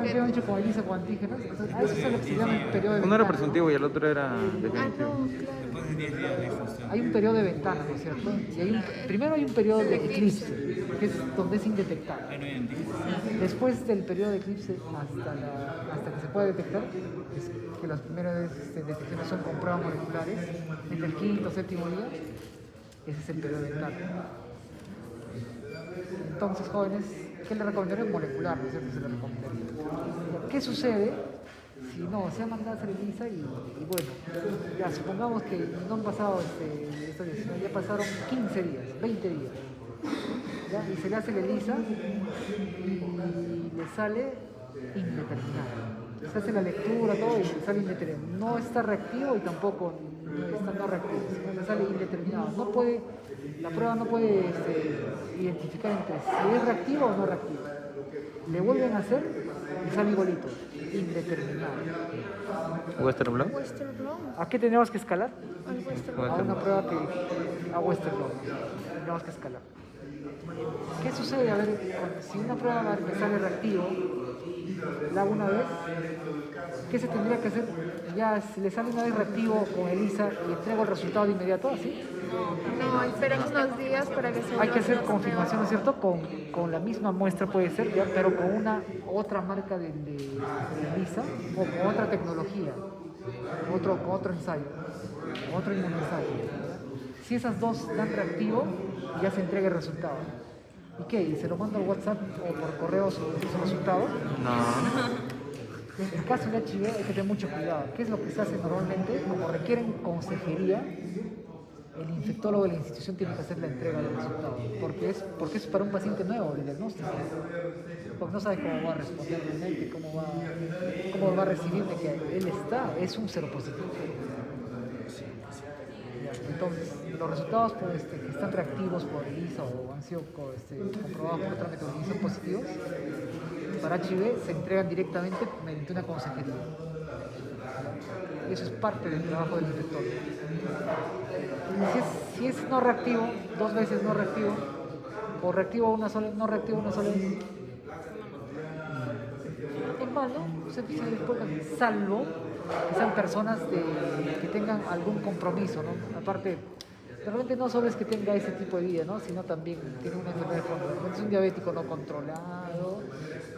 que habían dicho con ELISA con antígenos. Entonces, a eso es lo que se llama el periodo de Uno era ventana. presuntivo y el otro era Ah, definitivo. no, claro. Después de 10 días de difusión. Hay un periodo de ventana, ¿no es cierto? Y primero hay un periodo de eclipse, que es donde es indetectable. Ahí no hay antígenos. Después del periodo de eclipse hasta que se pueda detectar, es que las primeras detecciones son con pruebas moleculares, entre el quinto o séptimo día, ese es el periodo de ventana. Entonces, jóvenes, ¿qué le recomendaría? Molecular, ¿no es cierto? Se le recomendaría. ¿Qué sucede Si no, se ha mandado a hacer ELISA y bueno, ya supongamos que no han pasado estos días, sino ya pasaron 15 días, 20 días. ¿Ya? Y se le hace el ELISA y le sale indeterminado. Se hace la lectura, todo y le sale indeterminado. No está reactivo y tampoco está no reactivo, sino le sale indeterminado. No puede, la prueba no puede identificar entre si es reactivo o no reactivo. Le vuelven a hacer y sale igualito, indeterminado. Western Blot. Western Blot. ¿A qué tenemos que escalar? Al Western A Blot. una prueba a Western Blot. Tenemos que escalar. ¿Qué sucede? A ver, si una prueba que sale reactivo, la hago una vez, ¿qué se tendría que hacer? Ya si le sale una vez reactivo con ELISA y entrego el resultado de inmediato, ¿así? No, esperan unos días para que se Hay que hacer vuelvan confirmación, ¿no es cierto? Con la misma muestra puede ser, ya, pero con una otra marca de ELISA o con otra tecnología, con otro ensayo, otro inmunensayo. Si esas dos dan reactivo, ya se entrega el resultado. ¿Y qué? ¿Y se lo mando al WhatsApp o por correo su resultado? No. En el caso de HIV hay que tener mucho cuidado. ¿Qué es lo que se hace normalmente? Como requieren consejería, el infectólogo de la institución tiene que hacer la entrega del resultado. Porque es para un paciente nuevo el diagnóstico. Porque no sabe cómo va a responder realmente, cómo va a recibir de que él es un seropositivo. Entonces, los resultados pues, que están reactivos por ELISA o han sido comprobados por otra metodología son positivos, para HIV se entregan directamente mediante una consejería. Y eso es parte del trabajo del infectólogo. Si es no reactivo, 2 veces no reactivo, o reactivo una sola, no reactivo una sola vez, es malo, se puede, salvo que sean personas que tengan algún compromiso, ¿no? Aparte, realmente no solo es que tenga ese tipo de vida, ¿no? Sino también tiene una enfermedad de fondo. De repente es un diabético no controlado,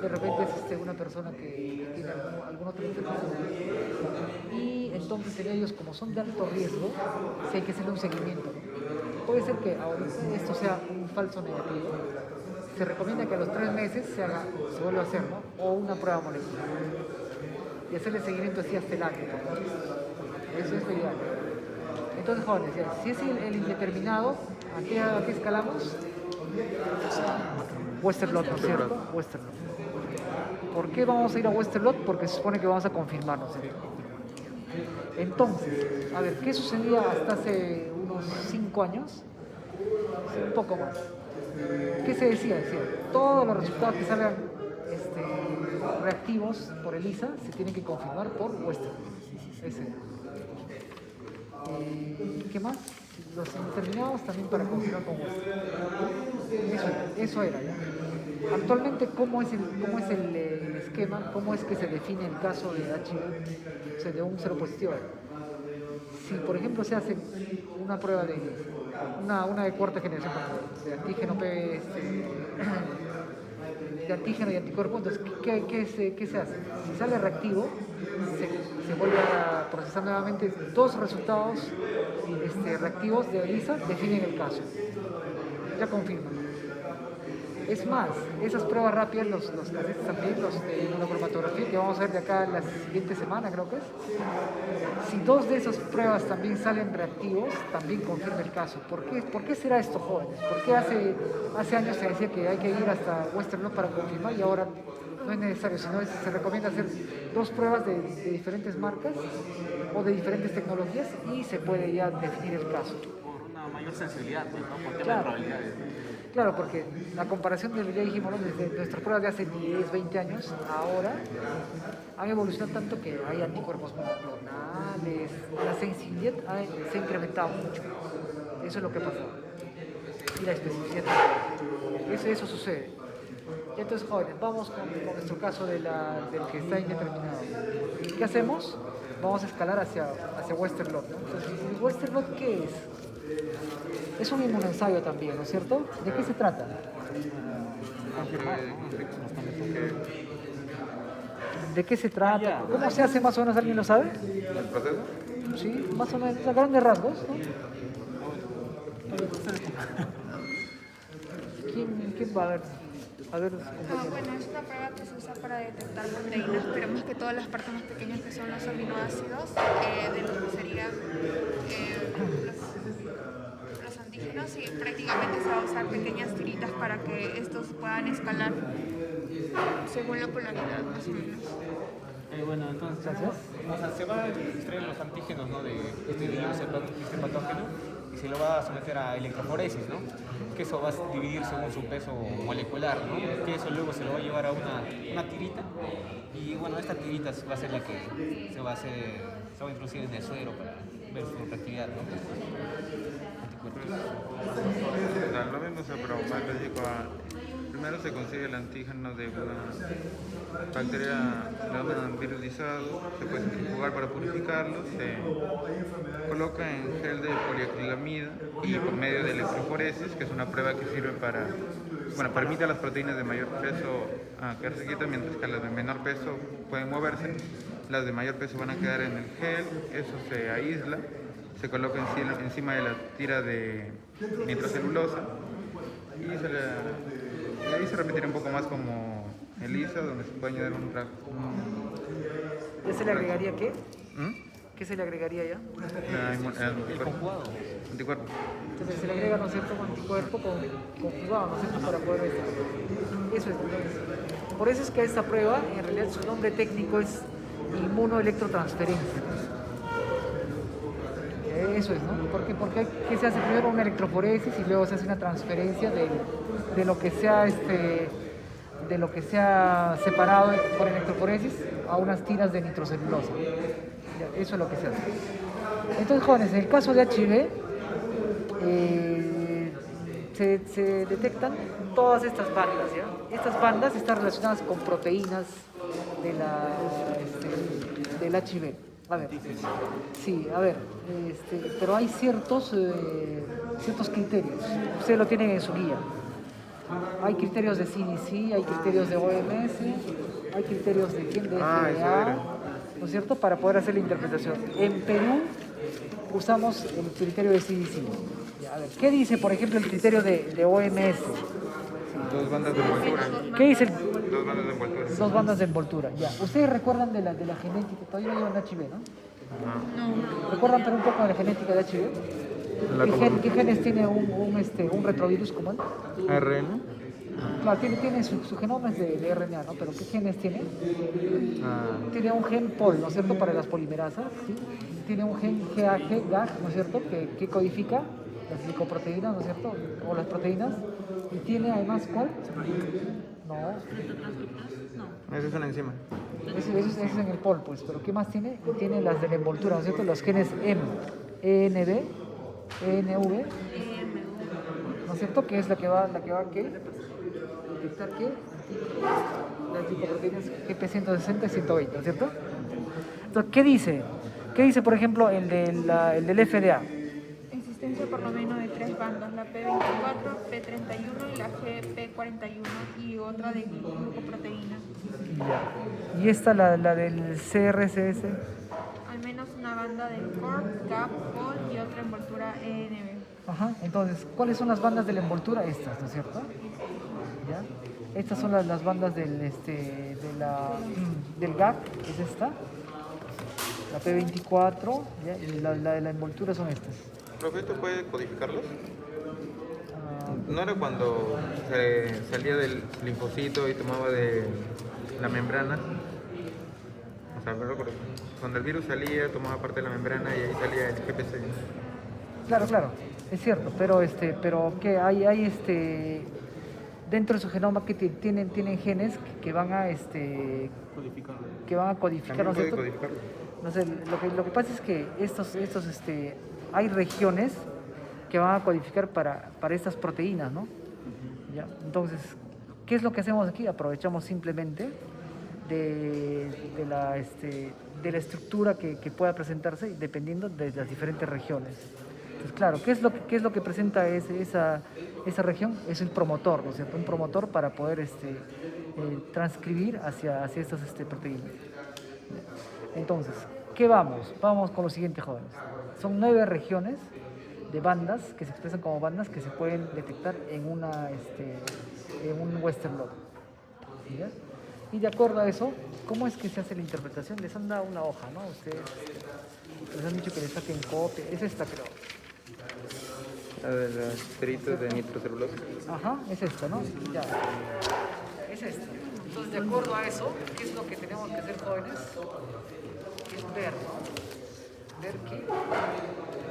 de repente es una persona que tiene algún otro enfermedad. Y entonces en ellos, como son de alto riesgo, sí hay que hacerle un seguimiento, ¿no? Puede ser que ahorita esto sea un falso negativo. Se recomienda que a los 3 meses se vuelva a hacer, ¿no? O una prueba molecular. Y hacerle seguimiento así hasta el año, ¿no? Eso es lo ideal. Entonces, jóvenes, si es el indeterminado, ¿a qué escalamos? Western Blot, ¿no es cierto? Western Blot. ¿Por qué vamos a ir a Western Blot? Porque se supone que vamos a confirmar, ¿no es cierto? Entonces, a ver, ¿qué sucedía hasta hace unos 5 años? Un poco más. ¿Qué se decía? Decía, todos los resultados que salgan reactivos por ELISA se tienen que confirmar por Western. Ese. ¿Qué más? Los indeterminados también para confirmar con Western. Eso era, ¿ya? Actualmente, ¿cómo es el esquema? ¿Cómo es que se define el caso de HIV, o sea, de un seropositivo? Si, por ejemplo, se hace una prueba de una de cuarta generación, de antígeno P, de antígeno y anticuerpo, entonces, ¿qué se hace? Si sale reactivo, se vuelve a procesar nuevamente 2 resultados reactivos de ELISA, definen el caso. Ya confirman. Es más, esas pruebas rápidas, los casetes también, los de inmunocromatografía, que vamos a ver de acá la siguiente semana, creo que es. Si 2 de esas pruebas también salen reactivos, también confirma el caso. ¿Por qué será esto, jóvenes? ¿Por qué hace años se decía que hay que ir hasta Western Blot para confirmar y ahora no es necesario, sino se recomienda hacer 2 pruebas de diferentes marcas o de diferentes tecnologías y se puede ya definir el caso? Por una mayor sensibilidad, pues, ¿no? Por tema Claro. de probabilidades. Claro, porque la comparación ya dijimos, ¿no? Desde nuestras pruebas de hace 10, 20 años, ahora han evolucionado tanto que hay anticuerpos monoclonales, la sensibilidad se ha incrementado mucho. Eso es lo que pasa. Y la especificidad también. Eso sucede. Entonces, jóvenes, vamos con nuestro caso del que está indeterminado. ¿Qué hacemos? Vamos a escalar hacia Western Blot, ¿no? Entonces, ¿el Western Blot qué es? Es un inmunensayo también, ¿no es cierto? ¿De qué se trata? ¿De qué se trata? ¿Cómo se hace más o menos? ¿Alguien lo sabe? ¿El proceso? Sí, más o menos, a grandes rasgos, ¿no? ¿Quién va a ver? A ver, Bueno, es una prueba que se usa para detectar proteínas, pero más que todas las partes más pequeñas que son los aminoácidos, de lo que serían los antígenos, y prácticamente se va a usar pequeñas tiritas para que estos puedan escalar según la polaridad, más o menos. Bueno, entonces o sea, se va a extraer los antígenos, ¿no? de este virus, este patógeno, y se lo va a someter a electroforesis, ¿no? Que eso va a dividir según su peso molecular, ¿no? Que eso luego se lo va a llevar a una tirita, y bueno, esta tirita va a ser la que se va a introducir en el suero para ver su reactividad, ¿no? O sea, lo mismo, o sea, pero más básico. Primero se consigue el antígeno de una bacteria, de un virus guisado, se puede centrifugar para purificarlo, se coloca en gel de poliacrilamida y por medio de electroforesis, que es una prueba que sirve para, bueno, permite a las proteínas de mayor peso quedarse quietas, mientras que las de menor peso pueden moverse. Las de mayor peso van a quedar en el gel, eso se aísla, se coloca encima de la tira de nitrocelulosa y ahí se repetirá un poco más como ELISA, donde se puede añadir ¿Ya se le agregaría qué? ¿Mm? ¿Qué se le agregaría ya? El conjugado. Anticuerpo. Entonces se le agrega, ¿no es cierto?, un anticuerpo conjugado, ¿no es cierto?, para poder eso es. Entonces, por eso es que esta prueba, en realidad su nombre técnico es inmunoelectrotransferencia. Eso es, ¿no? Porque ¿qué se hace? Primero una electroforesis y luego se hace una transferencia de lo que sea de lo que sea separado por electroforesis a unas tiras de nitrocelulosa. Eso es lo que se hace. Entonces, jóvenes, en el caso de HIV se detectan todas estas bandas, ¿ya? Estas bandas están relacionadas con proteínas del HIV. A ver, sí, a ver, pero hay ciertos criterios. Ustedes lo tienen en su guía. Hay criterios de CDC, hay criterios de OMS, hay criterios de quién, de FDA, ¿no es cierto?, para poder hacer la interpretación. En Perú usamos el criterio de CDC. A ver, ¿qué dice, por ejemplo, el criterio de OMS? Dos bandas de envoltura. ¿Qué dice? Dos bandas de envoltura. Dos bandas de envoltura, ya. ¿Ustedes recuerdan de la genética? Todavía no llevan HIV, ¿no? ¿Recuerdan pero un poco de la genética de HIV? ¿Qué genes tiene un retrovirus común? ARN. Claro, tiene su genoma es de RNA, ¿no? Pero ¿qué genes tiene? Tiene un gen POL, ¿no es cierto?, para las polimerasas, ¿sí? Tiene un gen GAG, ¿no es cierto?, que codifica las glicoproteínas, ¿no es cierto?, o las proteínas. Y tiene además, ¿cuál? No. Esa es una enzima. Eso es en el POL, pues. Pero ¿qué más tiene? Tiene las de la envoltura, ¿no es cierto? Los genes M, ENB, ENV, ¿no es cierto? Que es la que va a ¿qué? Detectar ¿qué? Las glicoproteínas GP160 y 120, ¿no es cierto? Entonces, ¿qué dice? ¿Qué dice, por ejemplo, el del FDA? Existencia por lo menos de 3 bandas, la P24, P31 y la GP41, y otra de glucoproteína. Ya. ¿Y esta, la del CRCS? Al menos una banda del CORP, GAP, POL y otra envoltura ENB. Ajá, entonces, ¿cuáles son las bandas de la envoltura? Estas, ¿no es cierto? ¿Ya? Estas son las bandas del GAP, que es esta. La P24, ¿ya? Y la de la envoltura son estas. ¿Profe, tú puedes codificarlos? ¿No era cuando se salía del linfocito y tomaba de la membrana? O sea, me recuerdo. Cuando el virus salía, tomaba parte de la membrana y ahí salía el GPC. Claro, es cierto, pero que hay dentro de su genoma que tienen genes que van a codificar, ¿no es cierto? No sé, lo que pasa es que hay regiones que van a codificar para estas proteínas, ¿no? ¿Ya? Entonces, ¿qué es lo que hacemos aquí? Aprovechamos simplemente de la estructura que pueda presentarse dependiendo de las diferentes regiones. Entonces, claro, ¿qué es lo que presenta esa región? Es el promotor, ¿no es cierto? Un promotor para poder transcribir hacia estas proteínas. Entonces, ¿qué vamos? Vamos con lo siguiente, jóvenes. Son 9 regiones de bandas que se expresan como bandas que se pueden detectar en un Western blot. ¿Ya? Y de acuerdo a eso, ¿cómo es que se hace la interpretación? Les han dado una hoja, ¿no? Ustedes les han dicho que les saquen copia. Es esta, creo. La de los peritos de nitrocelulosa. Ajá, es esta, ¿no? Ya. Es esta. Entonces, de acuerdo a eso, ¿qué es lo que tenemos que hacer, jóvenes? Es ver, ¿no? Ver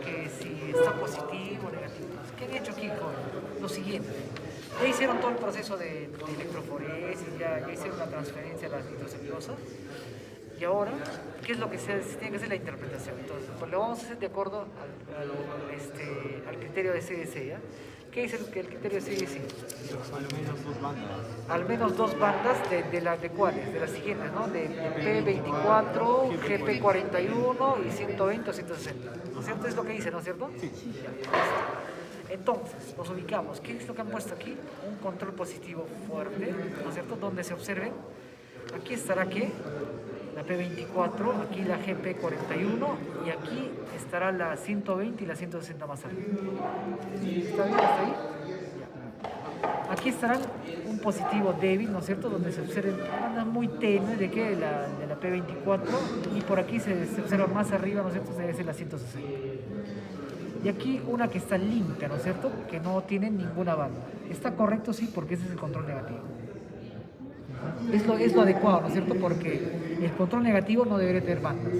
que si está positivo o negativo. ¿Qué han hecho aquí, jóvenes? Lo siguiente. Ya hicieron todo el proceso de electroforesis, ya hicieron la transferencia a las nitrocelulosas. Y ahora, ¿qué es lo que se tiene que hacer la interpretación? Entonces, pues lo vamos a hacer de acuerdo al criterio de CDC, ¿ya? ¿Qué dice el criterio de CDC? Al menos 2 bandas. Al menos 2 bandas de cuáles, de las siguientes, ¿no? De P24, GP41 y 120 o 160. ¿No es cierto? Es lo que dice, ¿no es cierto? Sí. Entonces, nos ubicamos. ¿Qué es lo que han puesto aquí? Un control positivo fuerte, ¿no es cierto? Donde se observen. Aquí estará, ¿qué? La P24, aquí la GP41 y aquí estará la 120 y la 160 más arriba. ¿Está bien hasta ahí? Ya. Aquí estarán un positivo débil, ¿no es cierto? Donde se observen bandas muy tenues de la P24 y por aquí se observa más arriba, ¿no es cierto? Debe ser la 160. Y aquí una que está limpia, ¿no es cierto? Que no tiene ninguna banda. Está correcto, sí, porque ese es el control negativo. Es lo adecuado, ¿no es cierto? Porque el control negativo no debería tener bandas.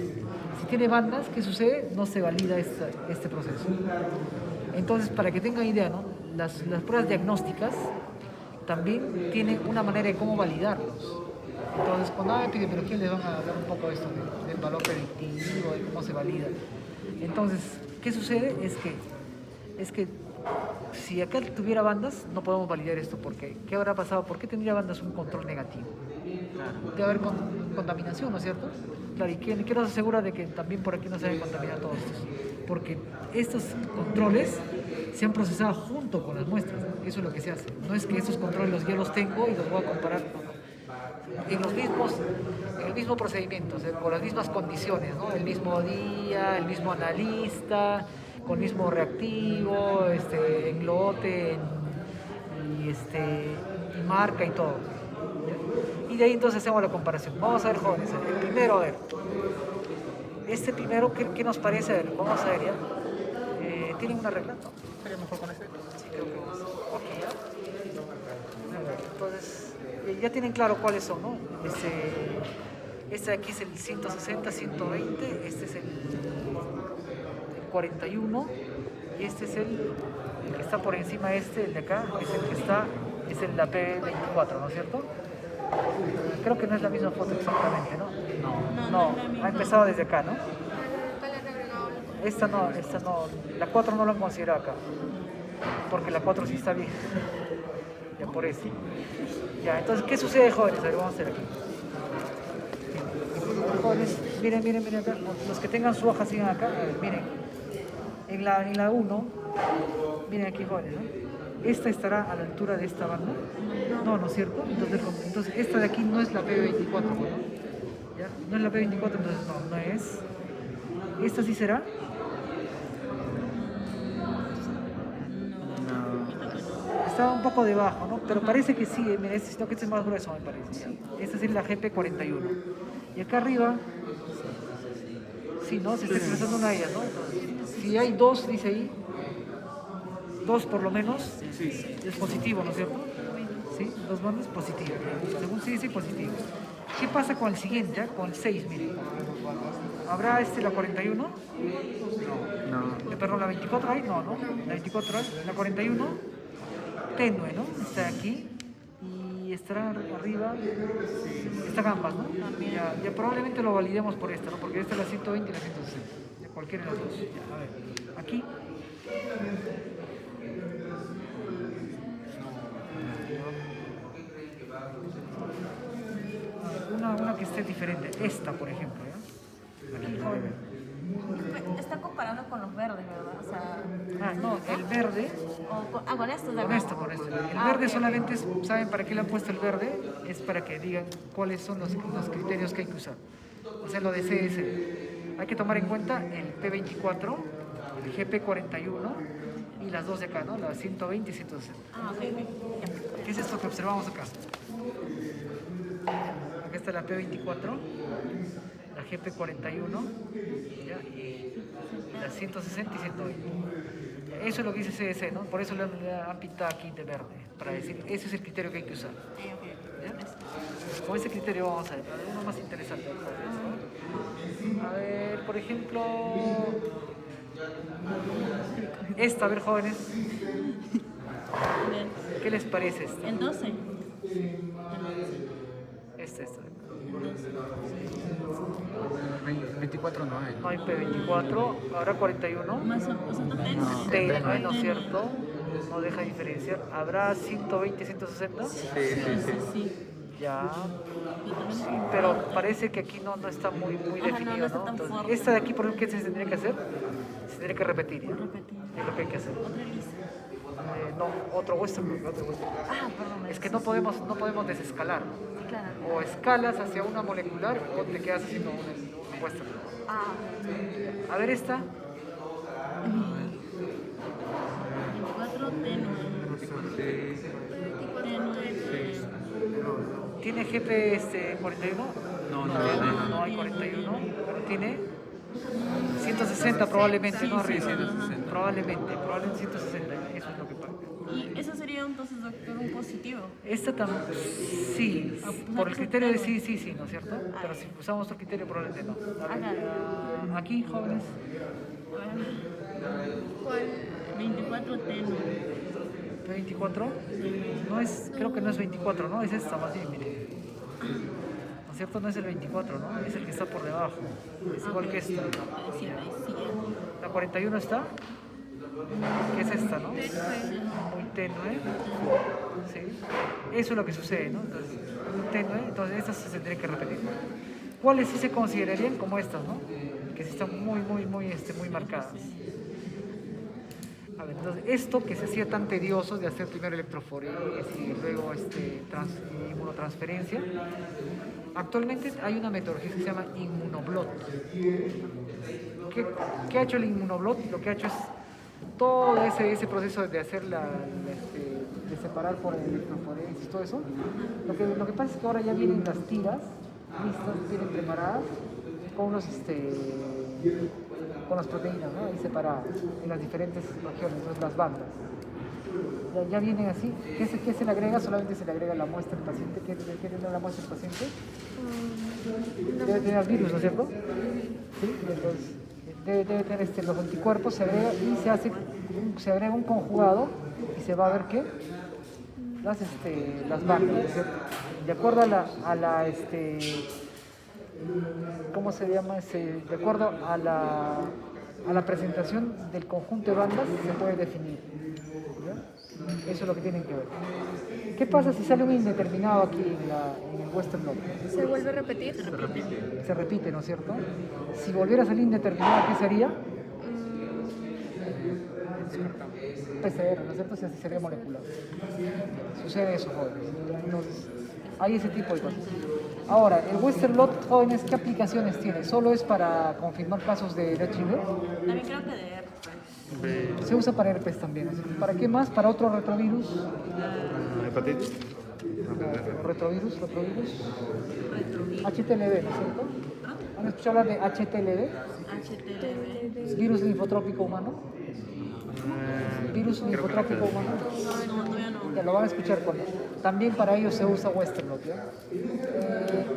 Si tiene bandas, ¿qué sucede? No se valida este proceso. Entonces, para que tengan idea, ¿no? Las pruebas diagnósticas también tienen una manera de cómo validarlos. Entonces, cuando hagan epidemiología les van a hablar un poco de esto, del valor predictivo, de cómo se valida. Entonces, ¿qué sucede? Es que si acá tuviera bandas, no podemos validar esto, porque ¿qué habrá pasado? ¿Por qué tendría bandas un control negativo? Debe haber contaminación, ¿no es cierto? Claro, y ¿quién nos asegura de que también por aquí no se deben contaminar todos estos? Porque estos controles se han procesado junto con las muestras, ¿no? Eso es lo que se hace. No es que estos controles yo los tengo y los voy a comparar, no. En el mismo procedimiento, o sea, con las mismas condiciones, ¿no? El mismo día, el mismo analista, con mismo reactivo, en lote, y marca y todo. Y de ahí entonces hacemos la comparación. Vamos a ver, jóvenes, el primero, a ver. Este primero, ¿qué nos parece? A ver, vamos a ver ya. ¿Tienen una regla? ¿No? ¿Sería mejor con este? Sí, creo que vamos. Ok, ya. A ver, entonces, ya tienen claro cuáles son, ¿no? Este de aquí es el 160, 120, este es el 41 y este es el que está por encima el de acá, es el la P24, ¿no es cierto? Creo que no es la misma foto exactamente, ¿no? No, ha empezado desde acá, ¿no? Esta no, la 4 no la han considerado acá, porque la 4 sí está bien, ya por eso. Ya, entonces, ¿qué sucede, jóvenes? A ver, vamos a hacer aquí. Jóvenes, miren acá, los que tengan su hoja sigan acá, a ver, miren. En la 1, miren aquí, jóvenes, ¿no? Esta estará a la altura de esta banda. No es cierto. Entonces esta de aquí no es la P24, ¿no? ¿Ya? No es la P24, entonces no es. ¿Esta sí será? Está un poco debajo, ¿no? Pero parece que sí, mira, sino que este es más grueso, me parece. ¿Ya? Esta sí es la GP41. Y acá arriba, sí, ¿no? Se está expresando una de ellas, ¿no? Entonces, si hay 2, dice ahí, 2 por lo menos, es positivo, ¿no es cierto? Sí, 2 bandas positivo. Según se dice, positivo. ¿Qué pasa con el siguiente, ya? Con el 6, miren. ¿Habrá la 41? No. Perdón, la 24 hay, no. La 24 hay, la 41, tenue, ¿no? Está aquí y estará arriba, está ambas, ¿no? Ya probablemente lo validemos por esta, ¿no? Porque esta es la 120 y la 160. Ya cualquiera de las dos. Ya, a ver, aquí. Una que esté diferente, esta por ejemplo, ¿ya? Aquí, joven. Está comparando con los verdes, ¿verdad? O sea, no, el verde. Con estos de acá. Con esto. El verde solamente ¿saben para qué le han puesto el verde? Es para que digan cuáles son los criterios que hay que usar. O sea, lo de CS. Hay que tomar en cuenta el P24, el GP41 y las dos de acá, ¿no? La 120 y 160. Ok. ¿Qué es esto que observamos acá? Acá está la P24, la GP41, ¿ya? Y la 160 y 120. Eso es lo que dice CDC, ¿no? Por eso le han pintado aquí de verde, para decir, ese es el criterio que hay que usar. ¿Ya? Con ese criterio vamos a ver, uno más interesante. A ver, por ejemplo, esta, a ver, jóvenes, ¿qué les parece esta? El 12. Esta. 24 no hay. No hay P24, habrá 41. Más o menos. Tenue, ¿no es cierto? No deja diferenciar. ¿Habrá 120, 160? Sí. Ya. Sí, pero parece que aquí no está muy definido, no está ¿no? tan Entonces, fuerte. esta de aquí, por ejemplo, ¿qué se tendría que hacer? Se tendría que repetir, ¿ya? Es lo que hay que hacer. No, otro Western. Perdón. Es que no podemos desescalar. Claro. O escalas hacia una molecular o te quedas haciendo un Western. A ver esta. 24 tenue. ¿Tiene GP 41? No hay 41, pero tiene 160 probablemente, ¿no? Arriba. 160. Probablemente 160, eso es lo que pasa. Y eso sería entonces, doctor, un positivo. Esta también, sí, por el criterio de sí, ¿no es cierto? Pero si usamos otro criterio probablemente no. A ver, aquí, jóvenes, ¿Cuál? 24 tenue. P24, no es, creo que no es 24, ¿no? Es esta más bien, mire. ¿No es cierto? No es el 24, ¿no? Es el que está por debajo. Es igual que esta. La 41 está, que es esta, ¿no? Muy tenue. Sí. Eso es lo que sucede, ¿no? Entonces, muy tenue, entonces estas se tendrían que repetir. ¿Cuáles sí se considerarían como estas, ¿no? Que sí están muy marcadas. A ver, entonces, esto que se hacía tan tedioso de hacer primero electroforesis y luego inmunotransferencia, actualmente hay una metodología que se llama Immunoblot. ¿Qué ha hecho el Immunoblot? Lo que ha hecho es todo ese proceso de hacer de separar por electroforesis, todo eso. Lo que pasa es que ahora ya vienen las tiras listas, vienen preparadas con con las proteínas, ¿no? Ahí separadas en las diferentes regiones, entonces las bandas. Ya vienen así. ¿Qué se le agrega? Solamente se le agrega la muestra al paciente. ¿Qué tiene la muestra al paciente? Debe tener virus, ¿no es cierto? Sí, entonces debe tener los anticuerpos, se agrega y se agrega un conjugado y se va a ver qué las bandas, ¿no es cierto? De acuerdo a la ¿cómo se llama? De acuerdo a la presentación del conjunto de bandas se puede definir. ¿Ya? Eso es lo que tienen que ver. ¿Qué pasa si sale un indeterminado aquí en el Western blot? ¿Se vuelve a repetir? Se repite, ¿no es cierto? Si volviera a salir indeterminado, ¿qué sería? PCR, ¿no es cierto? Si así sería molecular. Sucede eso, jóvenes. Entonces, hay ese tipo de cosas. Ahora, el Western blot, jóvenes, ¿qué aplicaciones tiene? ¿Solo es para confirmar casos de HIV? También creo que de herpes. Se usa para herpes también. ¿Para qué más? ¿Para otro retrovirus? Hepatitis. Retrovirus. HTLV, ¿no es cierto? ¿Han escuchado hablar de HTLV? HTLV. Virus linfotrópico humano. Virus linfotrópico humano. Ya lo van a escuchar también para ellos se usa Western blot, ¿ya?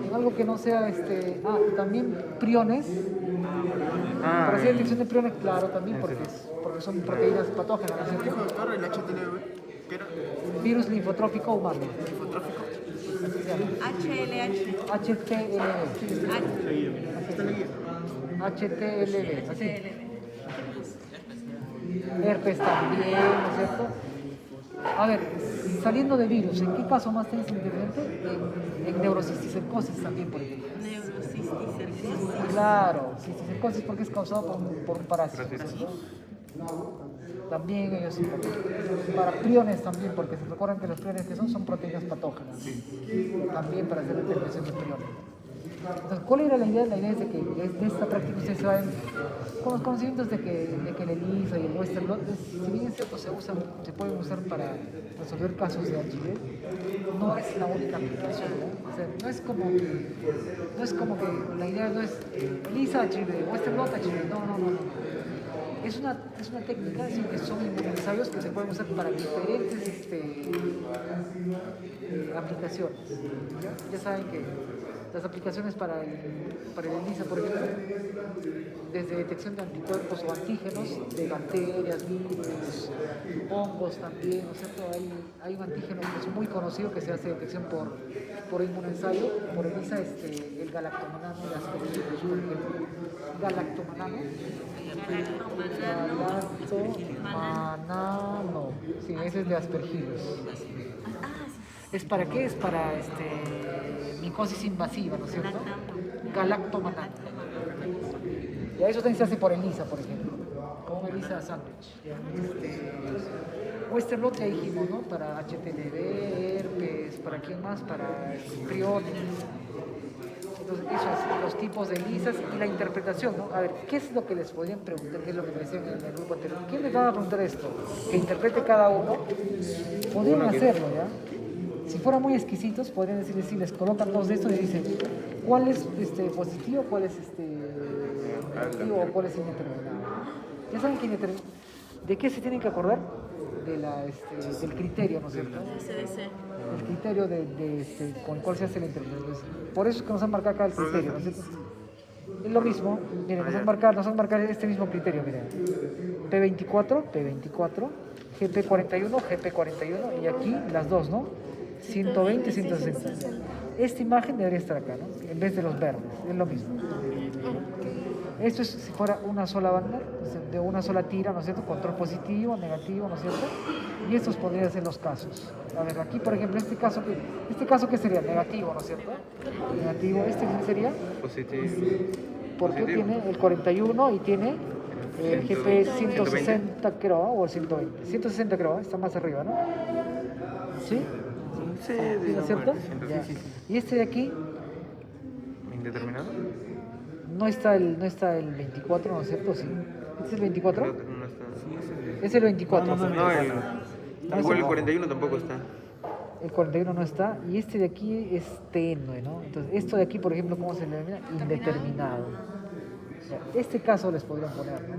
En algo que no sea también priones. Para hacer detección de priones, claro, también porque son proteínas patógenas, ¿no es cierto? Doctor, el HTLV, ¿qué era? Virus linfotrópico humano. Linfotrófico. HLH. HTLV, así. Herpes también, ¿no es cierto? A ver, saliendo de virus, ¿en qué caso más tenés interveniente? En neurocisticercosis también, por ejemplo. Neurocisticercosis. Claro, cisticercosis porque es causado por un parásito. También ellos sí, para priones también, porque se recuerdan que los priones que son proteínas patógenas. También para hacer determinación de priones. Entonces, ¿cuál era la idea? La idea es de que de esta práctica ustedes se vayan con los conocimientos de que el ELISA y el Western Blot, si bien es cierto, se pueden usar para resolver casos de HIV, no es la única aplicación, ¿no? O sea, no es como que la idea no es ELISA HIV, Western Blot HIV, no. Es una técnica, es que son ensayos que se pueden usar para diferentes aplicaciones. Ya saben que las aplicaciones para el ELISA, por ejemplo, desde detección de anticuerpos o antígenos de bacterias, virus, hongos también, ¿no es cierto? Hay un antígeno que es muy conocido que se hace detección por inmunensayo, por ELISA, el galactomanano de aspergillus, por ejemplo. Galactomanano, sí, ese es de aspergillus. ¿Es para qué? Es para micosis invasiva, ¿no es cierto? Galactomanano. Y a eso también se hace por ELISA, por ejemplo, con ELISA Sandwich. Western Blot ya dijimos, ¿no? Para HTLV, herpes, ¿para quién más? Para priones. Entonces, eso es los tipos de ELISAs y la interpretación, ¿no? A ver, ¿qué es lo que les podrían preguntar? ¿Qué es lo que me decían en el grupo anterior? ¿Quién les va a preguntar esto? Que interprete cada uno. Podrían hacerlo, ¿ya? Si fueran muy exquisitos, podrían decirles, si les colocan dos de estos y dicen, ¿cuál es positivo, cuál es negativo o cuál es indeterminado? Ya saben que ¿de qué se tienen que acordar? Del criterio, ¿no es cierto? El criterio con el cual se hace la interpretación. Por eso es que nos han marcado acá el criterio, ¿no es cierto? Es lo mismo, miren, nos han marcado este mismo criterio, miren. P24, GP41, GP41 y aquí las dos, ¿no? 120 y 160. Esta imagen debería estar acá, ¿no? En vez de los verdes, es lo mismo. Esto es si fuera una sola banda, de una sola tira, ¿no es cierto? Control positivo, negativo, ¿no es cierto? Y estos podrían ser los casos. A ver, aquí por ejemplo, este caso ¿qué sería? Negativo, ¿no es cierto? Negativo, ¿este qué sería? Positivo. Porque tiene el 41 y tiene el GP 160 creo, o el 120. 160 creo, está más arriba, ¿no? ¿Sí? Sí, ¿No es cierto? Ya. Y este de aquí ¿Indeterminado? no está el 24, ¿no es cierto? Sí. ¿Este es el 24? Creo que no está. Es el 24. No, igual el 41 tampoco está. El 41 no está. Y este de aquí es tenue, ¿no? Entonces, esto de aquí, por ejemplo, ¿cómo se le denomina? Indeterminado. Ya, este caso les podrían poner, ¿no?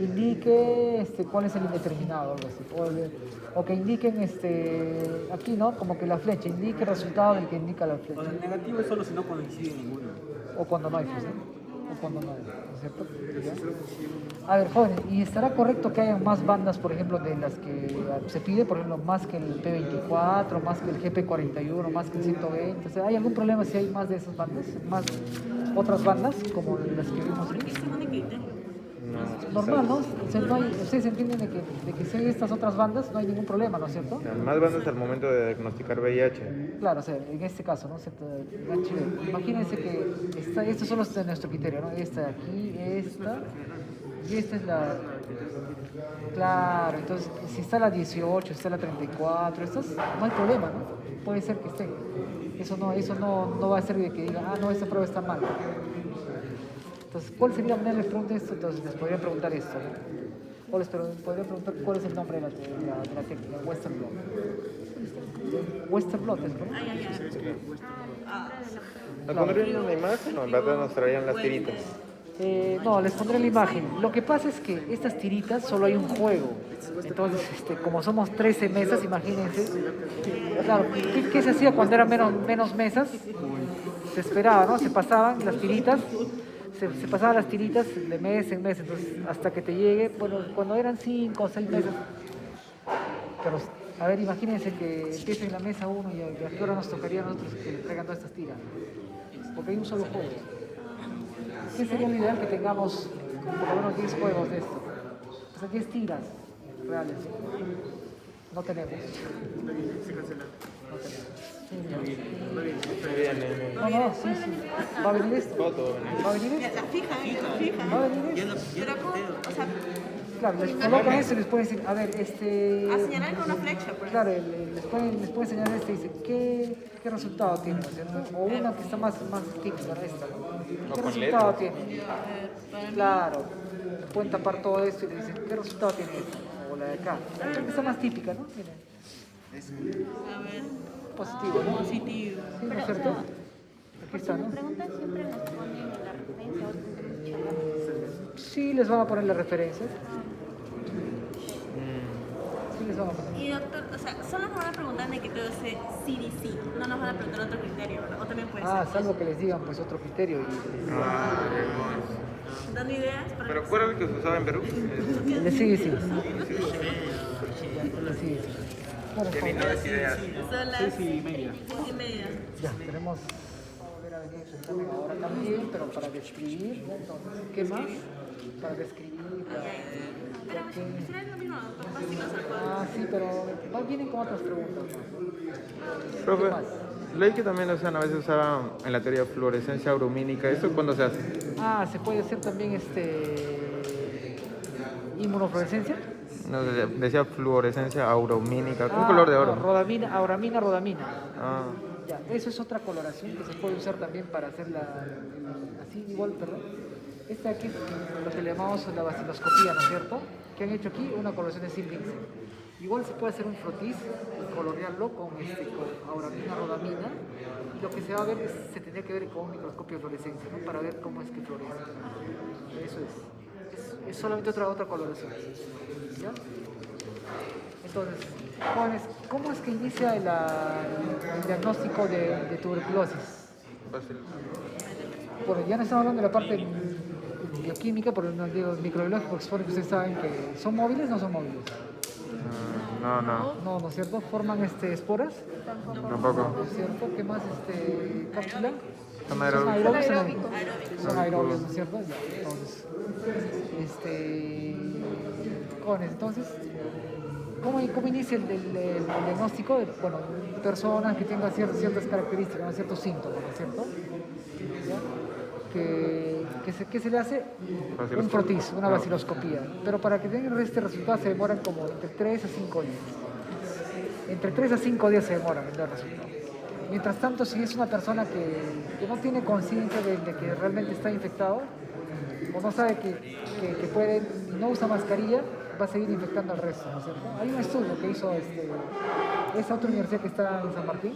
Indique cuál es el indeterminado, algo así. O que indiquen aquí, ¿no? Como que la flecha, indique el resultado del que indica la flecha. El negativo es solo si no coincide ninguno. O cuando no hay, pues, ¿no? O cuando no hay, ¿no es cierto? ¿Ya? A ver, jóvenes, ¿y estará correcto que haya más bandas, por ejemplo, de las que se pide, por ejemplo, más que el P24, más que el GP41, más que el 120? O sea, ¿hay algún problema si hay más de esas bandas? ¿Más otras bandas, como las que vimos aquí? Normal, ¿no? O sea, ustedes entienden de que si hay estas otras bandas no hay ningún problema, ¿no es cierto? Más bandas al momento de diagnosticar VIH. Claro, o sea, en este caso, ¿no? Imagínense que esto solo es de nuestro criterio, ¿no? Esta de aquí, esta, y esta es la... Claro, entonces, si está la 18, si está la 34, estas, no hay problema, ¿no? Puede ser que estén. Eso no va a ser de que diga, no, esta prueba está mal. Entonces, ¿cuál sería la manera de preguntar esto? Entonces, les podría preguntar esto, ¿no? O les podría preguntar cuál es el nombre de la técnica, Western Blot. Western Blot, ¿es no? ¿Nos pondrían una imagen o en verdad nos traerían las tiritas? No, les pondré la imagen. Lo que pasa es que estas tiritas solo hay un juego. Entonces, como somos 13 mesas, imagínense. Claro, ¿qué se hacía cuando eran menos mesas? Se esperaba, ¿no? Se pasaban las tiritas. Se pasaban las tiritas de mes en mes, entonces hasta que te llegue, bueno, cuando eran 5 o 6 meses. Pero, a ver, imagínense que empiece en la mesa 1 y a qué hora nos tocaría a nosotros que traigan todas estas tiras. Porque hay un solo juego. ¿Qué sería lo ideal que tengamos por lo menos 10 juegos de esto? O sea, 10 tiras reales. No tenemos. Se cancela. No tenemos. No, sí. ¿Va a venir esto? ¿Va a venir esto? La fija. ¿Va a venir esto? Pero, o sea, claro, les colocan eso y les pueden decir, a ver, A señalar con una flecha, por claro, les pueden enseñar y dice, ¿qué resultado tiene, ¿no es cierto? O una que está más típica, ¿no? Esta, ¿no? ¿Qué resultado tiene? Claro, pueden tapar todo esto y le dicen, ¿qué resultado tiene esto? O la de acá, la que está más típica, ¿no? Miren, A ver, positivo, ¿no? positivo. Sí, ¿no es cierto? Aquí está, ¿no? Preguntas siempre nos ponen la referencia o tenemos charlas. Sí, les van a poner la referencia. Sí, les van a poner. Y doctor, o sea, solo nos van a preguntar de que todo ese CDC, no nos van a preguntar otro criterio, ¿verdad? O también puede ser. Salvo que les digan pues otro criterio y Dando ideas para Pero ¿cuál era el que se usaba en Perú? el de sí. Sí. Bueno, Que ni no es idea. Son las 6:30. ya, tenemos volver a venir a sentarme ahora también, pero para describir, ¿no? Entonces, ¿qué más? Para describir. Pero será lo mismo, doctor, más chicos al cuadro. Sí, pero más vienen con otras preguntas. ¿No? Profe, ¿Qué más? leí que también a veces usaba en la teoría fluorescencia auromínica. ¿Esto cuándo se hace? Se puede hacer también inmunofluorescencia. No, decía fluorescencia auromínica. ¿Con color de oro? Rodamina, auramina, rodamina. Ah, Ya, eso es otra coloración que se puede usar también para hacer así igual, perdón. Esta aquí es lo que le llamamos la vaciloscopía, ¿no es cierto? Que han hecho aquí una coloración de Simlingsen. Igual se puede hacer un frotis y colorearlo con auramina, rodamina. Y lo que se va a ver se tendría que ver con un microscopio de fluorescencia, ¿no? Para ver cómo es que florece. Eso es solamente otra coloración. ¿Ya? Entonces, jóvenes, ¿cómo es que inicia el diagnóstico de tuberculosis? fácil. Bueno, ya no estamos hablando de la parte bioquímica, pero no digo microbiológica, porque supone que ustedes saben que son móviles o no son móviles. No. No es cierto, forman esporas, Tampoco. ¿no es cierto? ¿Qué más? Cápsula. Son Son aeróbicos. aeróbicos. Son aerobios, ¿no es cierto? Ya, entonces, jóvenes, entonces, ¿cómo inicia el diagnóstico? Bueno, personas que tengan ciertas características, ¿no? Ciertos síntomas, ¿no es cierto? ¿Ya? ¿Qué se le hace? Un frotis, una vaciloscopía. Pero para que tengan este resultado se demoran como entre 3 a 5 días. Entre 3 a 5 días se demoran en dar resultado. Mientras tanto, si es una persona que no tiene conciencia de que realmente está infectado, o no sabe que puede y no usa mascarilla, va a seguir infectando al resto, ¿no es cierto? Hay un estudio que hizo esa otra universidad que está en San Martín,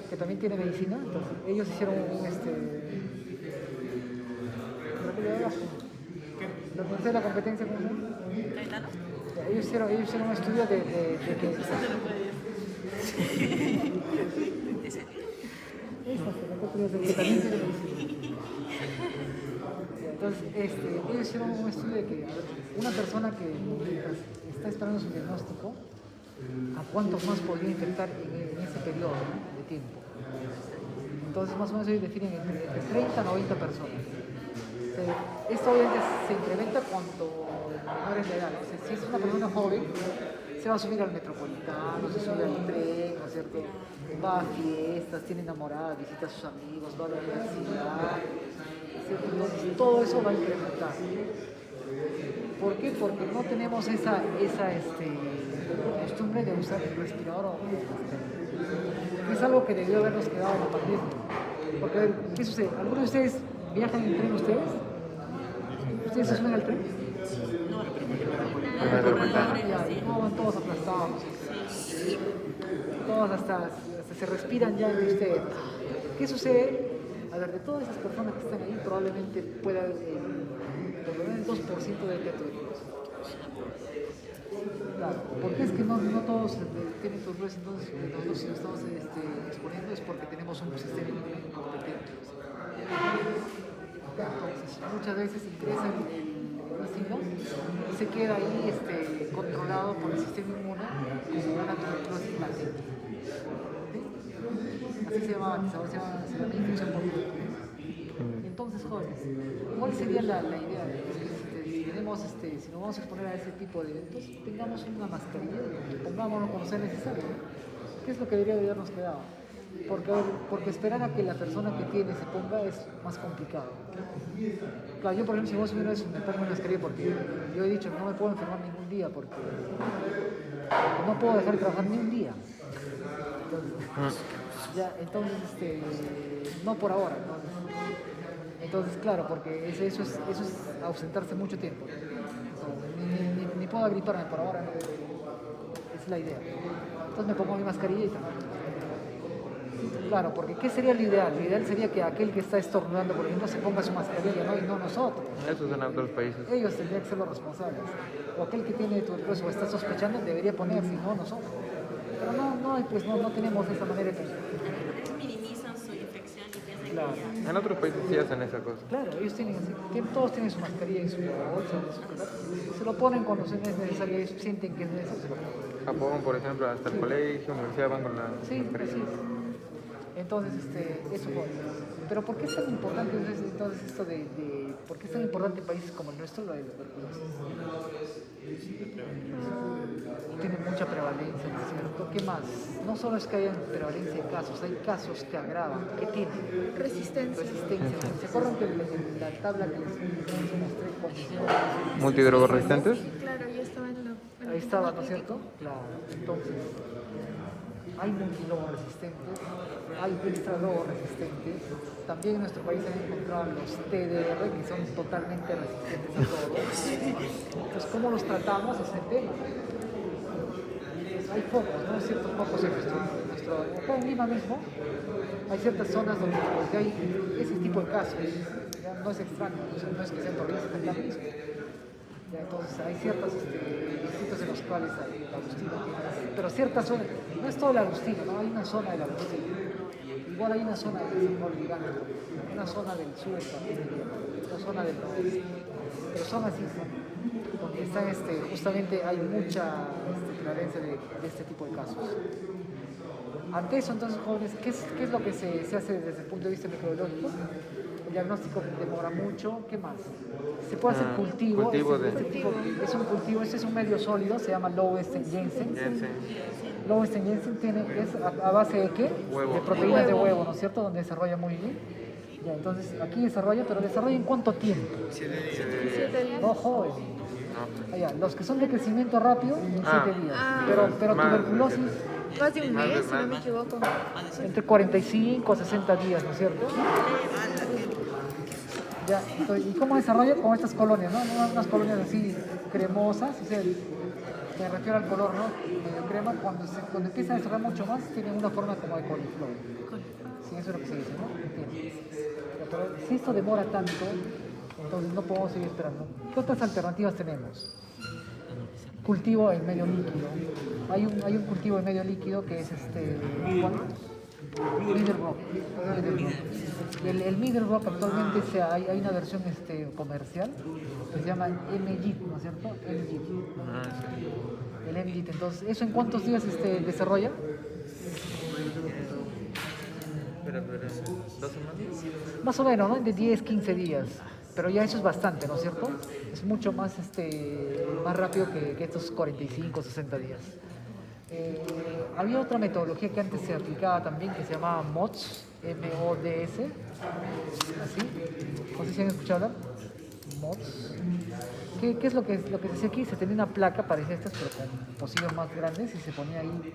que también tiene medicina, entonces ellos hicieron la Universidad de la Competencia, ¿cómo se llama? ¿Caetano? Ellos hicieron un estudio de que... Entonces, ellos hicieron un estudio de que una persona que está esperando su diagnóstico, ¿a cuántos más podría infectar en ese periodo, ¿no? de tiempo? Entonces, más o menos ellos definen entre 30 a 90 personas. Esto obviamente se incrementa cuando menor es la edad. O sea, si es una persona joven, se va a subir al metropolitano, se sube al tren, ¿no es cierto? Va a fiestas, tiene enamoradas, visita a sus amigos, va a la universidad. Entonces, todo eso va a incrementar. ¿Por qué? Porque no tenemos esa costumbre de usar el respirador o es algo que debió habernos quedado en la pandemia. Porque, a ver, ¿qué sucede? ¿Algunos de ustedes viajan en tren ustedes? ¿Ustedes se suben al tren? No, van todos aplastados. Todos hasta se respiran ya entre ustedes. ¿Qué sucede? A ver, de todas esas personas que están ahí, probablemente pueda haber por lo menos el 2% de tuberculosis. Claro, porque es que no todos tienen tuberculosis, entonces nosotros si nos estamos exponiendo es porque tenemos un sistema inmune incompetente. Entonces, muchas veces ingresa el vecino y se queda ahí controlado por el sistema inmune como una tuberculosis latente. ¿Sí? Así se llama antes, ahora se llama infección por tuberculosis. Entonces, jóvenes, ¿cuál sería la idea? Si nos vamos a exponer a ese tipo de eventos, tengamos una mascarilla y pongámonos cuando sea necesario, ¿no? ¿Qué es lo que debería de habernos quedado? Porque esperar a que la persona que tiene se ponga es más complicado. Claro, yo por ejemplo, si vos una vez me pongo una mascarilla porque yo he dicho que no me puedo enfermar ningún día porque no puedo dejar de trabajar ni un día. Entonces, no por ahora. Entonces, claro, porque eso es ausentarse mucho tiempo. Ni puedo agriparme por ahora, no. Es la idea. Entonces me pongo mi mascarilla y tal. Claro, porque ¿qué sería lo ideal? Lo ideal sería que aquel que está estornudando, por ejemplo, se ponga su mascarilla, ¿no? Y no nosotros. Eso es en otros países. Ellos tendrían que ser los responsables. O aquel que tiene tuberculosis o está sospechando debería ponerse, no nosotros. Pero no tenemos esa manera de pensar. Minimizan su infección y piensan que Claro. ya... En otros países sí hacen esa cosa. Claro, ellos tienen así, todos tienen su mascarilla en su bolsa, en su casa. Se lo ponen cuando es necesario, ellos sienten que es necesario. Japón, por ejemplo, hasta el colegio, universidad van con la Sí, mascarilla. así es. Entonces, eso fue. Pero ¿por qué es tan importante entonces esto por qué es tan importante en países como el nuestro lo de la tuberculosis? Tiene mucha prevalencia, ¿no es cierto? ¿Qué más? No solo es que haya prevalencia de casos, hay casos que agravan, que tienen Resistencia. ¿Se acuerdan que en la tabla que les mostré cuando hicimos? ¿Multidrogos resistentes? Claro, ya estaba en la... Ahí estaba, ¿no es cierto? Claro. Entonces, hay multilogos resistentes, hay extralogos resistentes. También en nuestro país se han encontrado los TDR, que son totalmente resistentes a todo. Entonces, ¿cómo los tratamos? Es el tema. Hay focos, ¿no? Ciertos focos en acá en Lima mismo, hay ciertas zonas donde hay ese tipo de casos. Ya no es extraño, no es que sean torridos, es la misma. Entonces hay ciertos distritos en los cuales hay el agustino, pero ciertas zonas, no es todo el agustino, ¿no? Hay una zona del agustino, igual hay una zona del San Gigante, una zona del sur también, una zona del noreste, pero son así, donde están justamente hay mucha prevalencia de este tipo de casos. Ante eso, entonces, jóvenes, ¿qué es lo que se hace desde el punto de vista microbiológico? El diagnóstico demora mucho. ¿Qué más? Se puede hacer cultivo. Es un cultivo, este es un medio sólido, se llama Lowenstein-Jensen. Lowenstein-Jensen es a base de ¿qué? Huevo. De proteínas de huevo, ¿no es cierto? Donde desarrolla muy bien. Ya, entonces, aquí desarrolla, pero ¿desarrolla en cuánto tiempo? 7 días. No, joven. Allá, los que son de crecimiento rápido, 7 días. Ah. Pero Más de tuberculosis, Más de un mes, si no me equivoco. entre 45 a 60 días, ¿no es cierto? Ya, entonces, ¿y cómo desarrolla? Con estas colonias, ¿no? Unas colonias así cremosas, o sea, me refiero al color, ¿no? Medio crema, cuando empieza a desarrollar mucho más, tiene una forma como de coliflor. Sí, eso es lo que se dice, ¿no? ¿Entiendes? Pero si esto demora tanto, entonces no podemos seguir esperando. ¿Qué otras alternativas tenemos? Cultivo en medio líquido. Hay un cultivo en medio líquido que es ¿cuál? Middle-rock. El Middle-rock actualmente hay una versión comercial que se llama MGIT, ¿no es cierto? MGIT. El MGIT. Entonces, ¿eso en cuántos días desarrolla? Espera, ¿2 semanas? Más o menos, ¿no? De 10, 15 días. Pero ya eso es bastante, ¿no es cierto? Es mucho más, más rápido que estos 45, 60 días. Había otra metodología que antes se aplicaba también que se llamaba MODS, M-O-D-S, así. No sé si han escuchado hablar. MODS. ¿Qué es lo que decía aquí? Se tenía una placa parecida a estas, pero con pocillos más grandes y se ponía ahí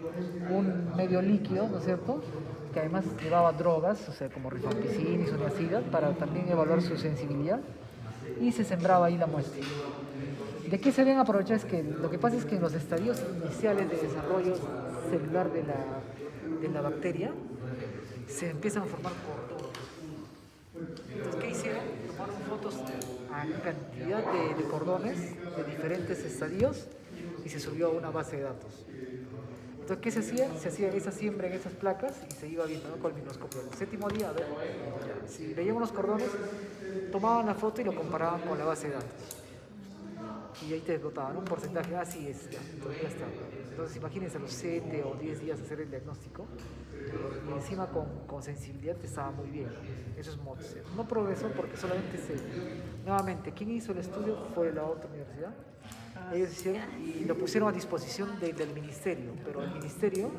un medio líquido, ¿no es cierto? Que además llevaba drogas, o sea, como rifampicina y soniazida, para también evaluar su sensibilidad, y se sembraba ahí la muestra. ¿De qué se deben aprovechar? Es que lo que pasa es que en los estadios iniciales de desarrollo celular de la bacteria se empiezan a formar cordones. Entonces, ¿qué hicieron? Tomaron fotos a cantidad de cordones de diferentes estadios y se subió a una base de datos. Entonces, ¿qué se hacía? Se hacía esa siembra en esas placas y se iba viendo, ¿no? Con el microscopio. El séptimo día, a ver, si veían unos cordones, tomaban la foto y lo comparaban con la base de datos. Y ahí te desblotaban un porcentaje, así es, ya, entonces ya está. Entonces imagínense a los 7 o 10 días hacer el diagnóstico y encima con sensibilidad te estaba muy bien. Eso es MODS. No progresó porque solamente nuevamente, ¿quién hizo el estudio? Fue la otra universidad. Ellos hicieron y lo pusieron a disposición del ministerio, pero el ministerio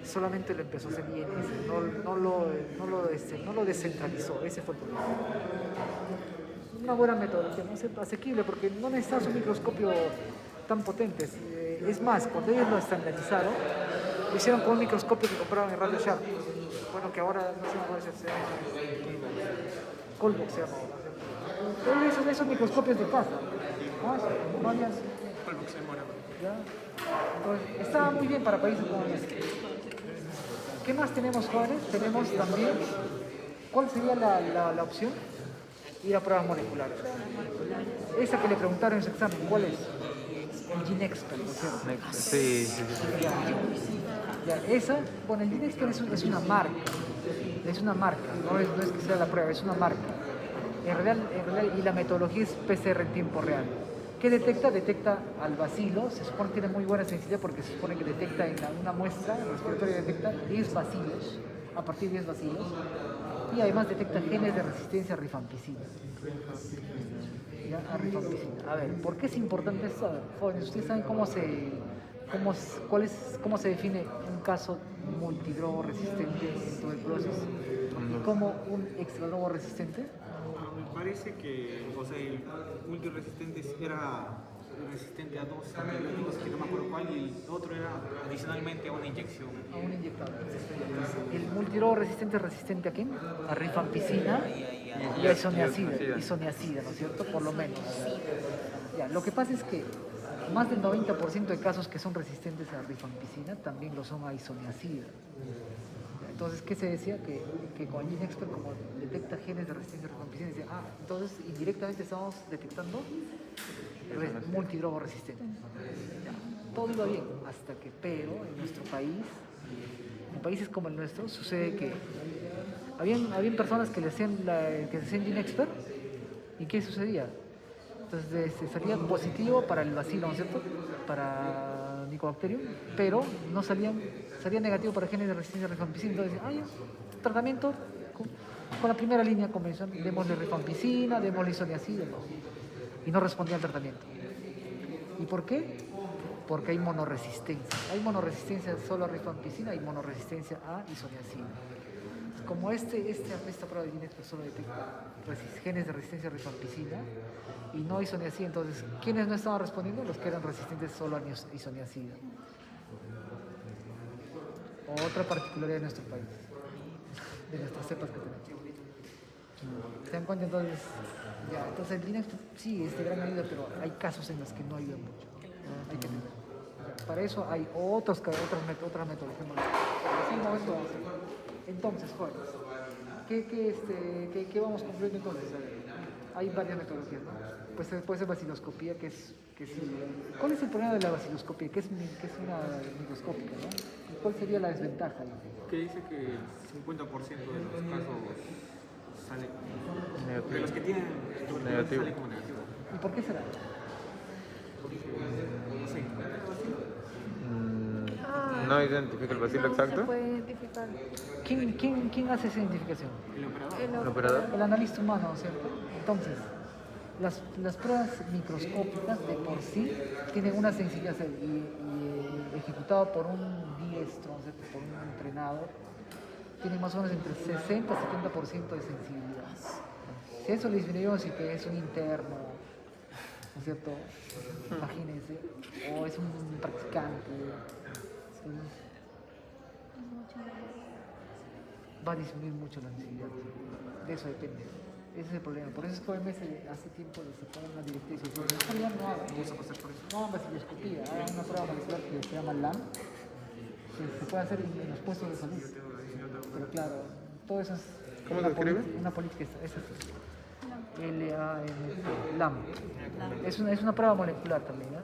solamente lo empezó a hacer INS, no lo descentralizó, ese fue el problema. Una buena metodología, no sé, asequible, porque no necesitas un microscopio tan potente. Es más, cuando ellos lo estandarizaron, lo hicieron con un microscopio que compraron en Radio Shack. Bueno, que ahora no sé cómo se llama, Colbox se llama ahora. Pero esos microscopios de casa, ¿no? Varias, Colbox se demora. ¿ya? Entonces, estaba muy bien para países como este. ¿Qué más tenemos, jóvenes? Tenemos también, ¿cuál sería la opción? Ir a pruebas moleculares. Esa que le preguntaron en su examen, ¿cuál es? El GeneXpert, ¿no es cierto? Sí. Ya, esa, bueno, el GeneXpert es una marca, no es que sea la prueba, es una marca. En realidad, y la metodología es PCR en tiempo real. ¿Qué detecta? Detecta al bacilo, se supone que tiene muy buena sensibilidad porque se supone que detecta en una muestra respiratoria, detecta 10 bacilos, a partir de 10 bacilos, y además detecta genes de resistencia a rifampicina. ¿Ya? A rifampicina. A ver, ¿por qué es importante esto? A ver, jóvenes, ¿ustedes saben cómo se define un caso multidrogo resistente en tuberculosis? ¿Como un extradrogo resistente? Me parece que, o sea, el multiresistente era resistente a dos antibióticos, que no me acuerdo cuál, y el otro era adicionalmente a una inyección. A un inyectable. El multidrogo resistente es resistente a quién? A rifampicina y a isoniazida, ¿no es cierto? Por lo menos. Ya, lo que pasa es que más del 90% de casos que son resistentes a rifampicina también lo son a isoniazida. Entonces, ¿qué se decía? Que con el GeneXpert, como detecta genes de resistencia a rifampicina, decía, entonces indirectamente estamos detectando multidrogo resistente. Ya, todo iba bien, pero en nuestro país, en países como el nuestro, sucede que habían personas que le hacían GeneXpert, ¿y qué sucedía? Entonces salía positivo para el bacilo, ¿no es cierto? Para Mycobacterium, pero no salía negativo para genes de resistencia a rifampicina. Entonces, ya, tratamiento con la primera línea convencional, démosle rifampicina, démosle isoniazida, y no respondía al tratamiento. ¿Y por qué? Porque hay monorresistencia. Hay monorresistencia solo a rifampicina y monorresistencia a isoniazida. Como esta prueba de GeneXpert solo detecta genes de resistencia a rifampicina y no isoniazida, entonces, ¿quiénes no estaban respondiendo? Los que eran resistentes solo a isoniazida. Otra particularidad de nuestro país, de nuestras cepas que tenemos. ¿Se dan cuenta? Entonces, entonces el GeneXpert sí es de gran ayuda, pero hay casos en los que no ayuda mucho. Hay que entender. Para eso hay otras metodologías más. Sí, no, esto vamos a hacer. Entonces, jóvenes, ¿qué vamos concluyendo entonces? Hay varias metodologías, ¿no? Pues puede ser vaciloscopía, que es ¿cuál es el problema de la vaciloscopía? Que es una microscópica, ¿no? ¿Y cuál sería la desventaja? Que dice que el 50% de los casos sale negativo. De los que tienen Negativo. sale como negativo. ¿Y por qué será? No sé, No identifica el bacilo exacto. Se puede identificar. ¿Quién hace esa identificación? ¿El operador? El analista humano, ¿no es cierto? Entonces, las pruebas microscópicas de por sí tienen una sensibilidad y ejecutado por un diestro, ¿no es cierto? Por un entrenador, tienen más o menos entre 60 y 70% de sensibilidad. Si eso le disminuimos y que es un interno, ¿no es cierto? Imagínense, o es un practicante, ¿sí? Va a disminuir mucho la sensibilidad. De eso depende. Ese es el problema. Por eso es que OMS hace tiempo le sacó una directriz y dice, no hagan vaciloscopía, hagan una prueba molecular que se llama LAM, que se puede hacer en los puestos de salud. Pero claro, todo eso es ¿Cómo se escribe? Una política, es así. LAM. Es una prueba molecular también, ¿no?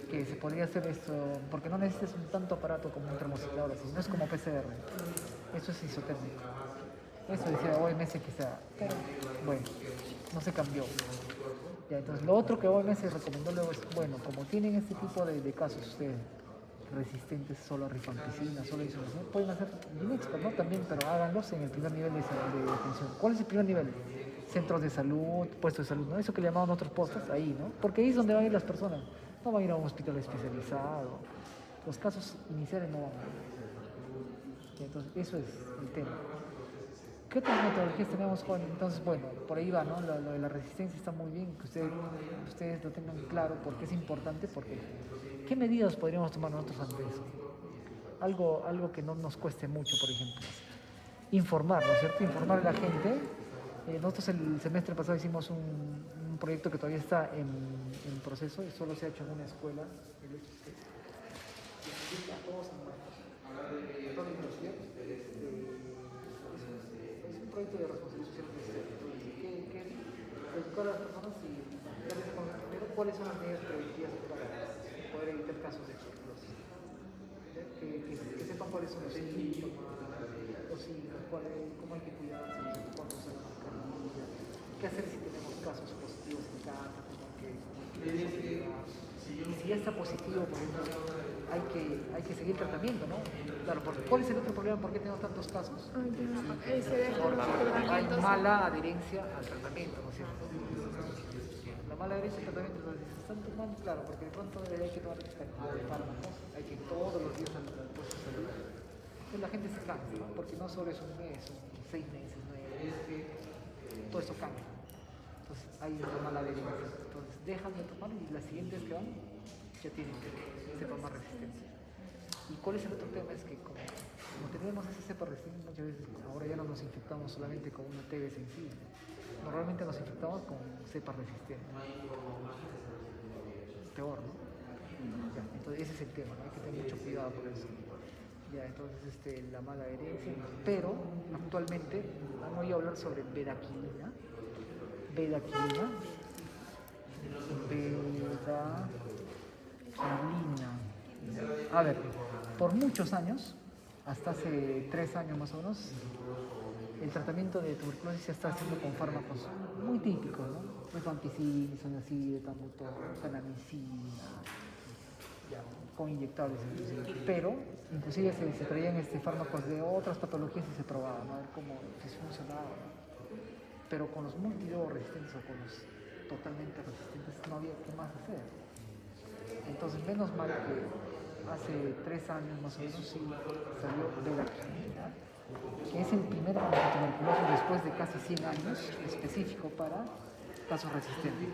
Que se podría hacer esto, porque no necesitas un tanto aparato como un termociclador, así, no es como PCR. Eso es isotérmico. Eso decía OMS que sea, pero bueno, no se cambió. Ya, entonces, lo otro que OMS recomendó luego es, bueno, como tienen este tipo de casos ustedes, resistentes solo a rifampicina, solo a isoniazida, pueden hacer GeneXpert, ¿no? También, pero háganlos en el primer nivel de atención. ¿Cuál es el primer nivel? Centros de salud, puestos de salud, ¿no? Eso que le llamaban otros puestos, ahí, ¿no? Porque ahí es donde van a ir las personas. No van a ir a un hospital especializado. Los casos iniciales no van a ir. Y entonces, eso es el tema. ¿Qué otras metodologías tenemos, Juan? Entonces, bueno, por ahí va, ¿no? Lo de la resistencia está muy bien, que ustedes lo tengan claro porque es importante, porque ¿qué medidas podríamos tomar nosotros ante eso? Algo que no nos cueste mucho, por ejemplo. Informar, ¿no es cierto? Informar a la gente. Nosotros el semestre pasado hicimos un proyecto que todavía está en proceso y solo se ha hecho en una escuela. El hecho es que a todos en toda la universidad. Es un proyecto de responsabilidad social que educar a las personas y darles a conocer primero cuáles son las medidas preventivas para poder evitar casos de tuberculosis. Que sepan cuáles son los síntomas, cómo hay que cuidarse, cuándo usar la mascarilla, qué hacer si tenemos casos positivos en casa, y si ya está positivo, por ejemplo, hay que seguir tratamiento, ¿no? Claro, porque ¿cuál es el otro problema? ¿Por qué tenemos tantos casos? Hay mala adherencia al tratamiento, ¿no es cierto? La mala adherencia al tratamiento, entonces, están tomando, claro, porque de pronto hay que tomar esta cantidad de fármacos, hay que ir todos los días al puesto de salud. Entonces la gente se cansa, ¿no? Porque no solo es un mes, son 6 meses, 9 meses, todo esto cambia. Entonces hay una mala adherencia. Entonces dejan de tomar y las siguientes que van ya tienen cepa más resistente. ¿Y cuál es el otro tema? Es que como tenemos esa cepa resistente, muchas veces ahora ya no nos infectamos solamente con una TB sensible. Normalmente nos infectamos con cepa resistente. Peor, ¿no? Ya, entonces ese es el tema, ¿no? Hay que tener mucho cuidado por eso. Ya, entonces la mala adherencia, pero actualmente voy a hablar sobre bedaquilina. A ver, por muchos años, hasta hace 3 años más o menos, el tratamiento de tuberculosis se está haciendo con fármacos muy típicos, ¿no? Rifampicina, isoniazid, etambutol, kanamicina, con inyectables inclusive. Pero inclusive se traían fármacos de otras patologías y se probaban, ¿no? A ver cómo funcionaba. Pero con los multidrogresistentes o con los totalmente resistentes no había qué más hacer. Entonces, menos mal que hace 3 años más o menos sí salió bedaquilina, que es el primer antituberculoso después de casi 100 años específico para casos resistentes.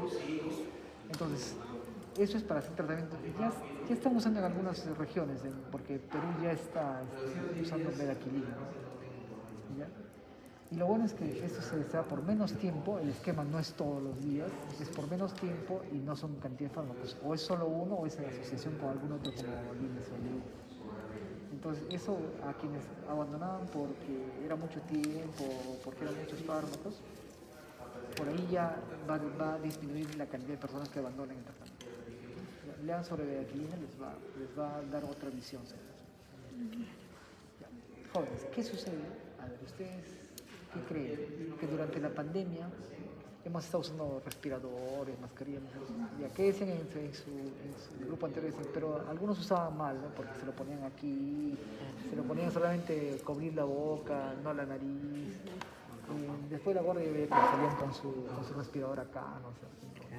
Entonces, eso es para hacer tratamiento. Ya están usando en algunas regiones, porque Perú ya está usando bedaquilina, ¿no? ¿Ya? Y lo bueno es que esto se da por menos tiempo, el esquema no es todos los días, es por menos tiempo y no son cantidad de fármacos. O es solo uno o es en asociación con algún otro como Limes o Libre. Entonces eso a quienes abandonaban porque era mucho tiempo, porque eran muchos fármacos, por ahí ya va a disminuir la cantidad de personas que abandonan el tratamiento. Lean sobre bedaquilina, les va a dar otra visión sobre eso. Jóvenes, ¿qué sucede? A ver, ustedes... ¿qué creen? Que durante la pandemia hemos estado usando respiradores, mascarillas, ya que decían en su grupo anterior, pero algunos usaban mal, ¿no? Porque se lo ponían aquí, se lo ponían solamente cubrir la boca, no la nariz. Después la guardia veía que salían con su respirador acá, no sé.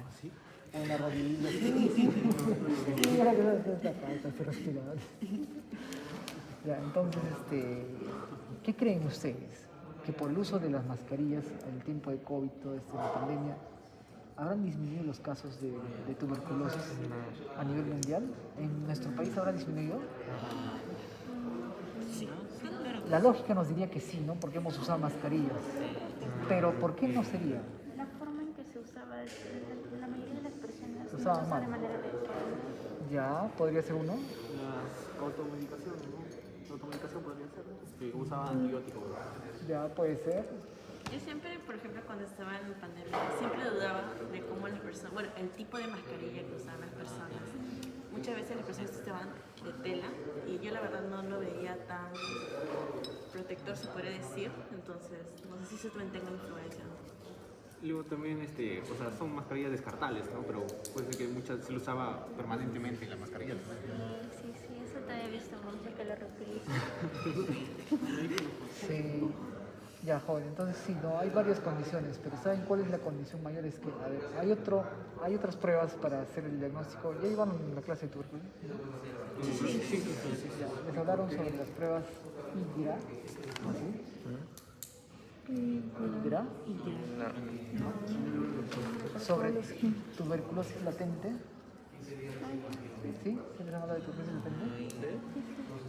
¿Así? En la rodilla. Sí, ahora que está acá, con su respirador. Ya, entonces, ¿qué creen ustedes? Que por el uso de las mascarillas en el tiempo de COVID, toda la pandemia, ¿habrán disminuido los casos de tuberculosis a nivel mundial? ¿En nuestro país habrá disminuido? Sí, claro. La lógica nos diría que sí, ¿no? Porque hemos usado mascarillas. Pero ¿por qué no sería? La forma en que se usaba, la mayoría de las personas Se no usaba usa mal. de manera adecuada. Ya, podría ser uno. La automedicación, ¿no? La automedicación podría ser, ¿no? Que usaba antibióticos. Ya, puede ser. Yo siempre, por ejemplo, cuando estaba en pandemia, siempre dudaba de cómo las personas, bueno, el tipo de mascarilla que usaban las personas. Muchas veces las personas estaban de tela y yo la verdad no lo veía tan protector, se podría decir. Entonces, no sé si eso también tenga influencia. Luego también, o sea, son mascarillas descartables, ¿no? Pero puede ser que muchas se lo usaba permanentemente la mascarilla. Sí, eso te he visto mucho que lo reutilizo. Sí. Ya, joven, entonces sí, no, hay varias condiciones, pero ¿saben cuál es la condición mayor? Es que, a ver, hay otras pruebas para hacer el diagnóstico. ¿Ya iban en la clase de tuberculosis? Sí. Ya, les hablaron sobre las pruebas IGRA, ¿no? ¿Sí? IGRA, sobre tuberculosis latente. ¿Sí? ¿Se les habla de tuberculosis latente?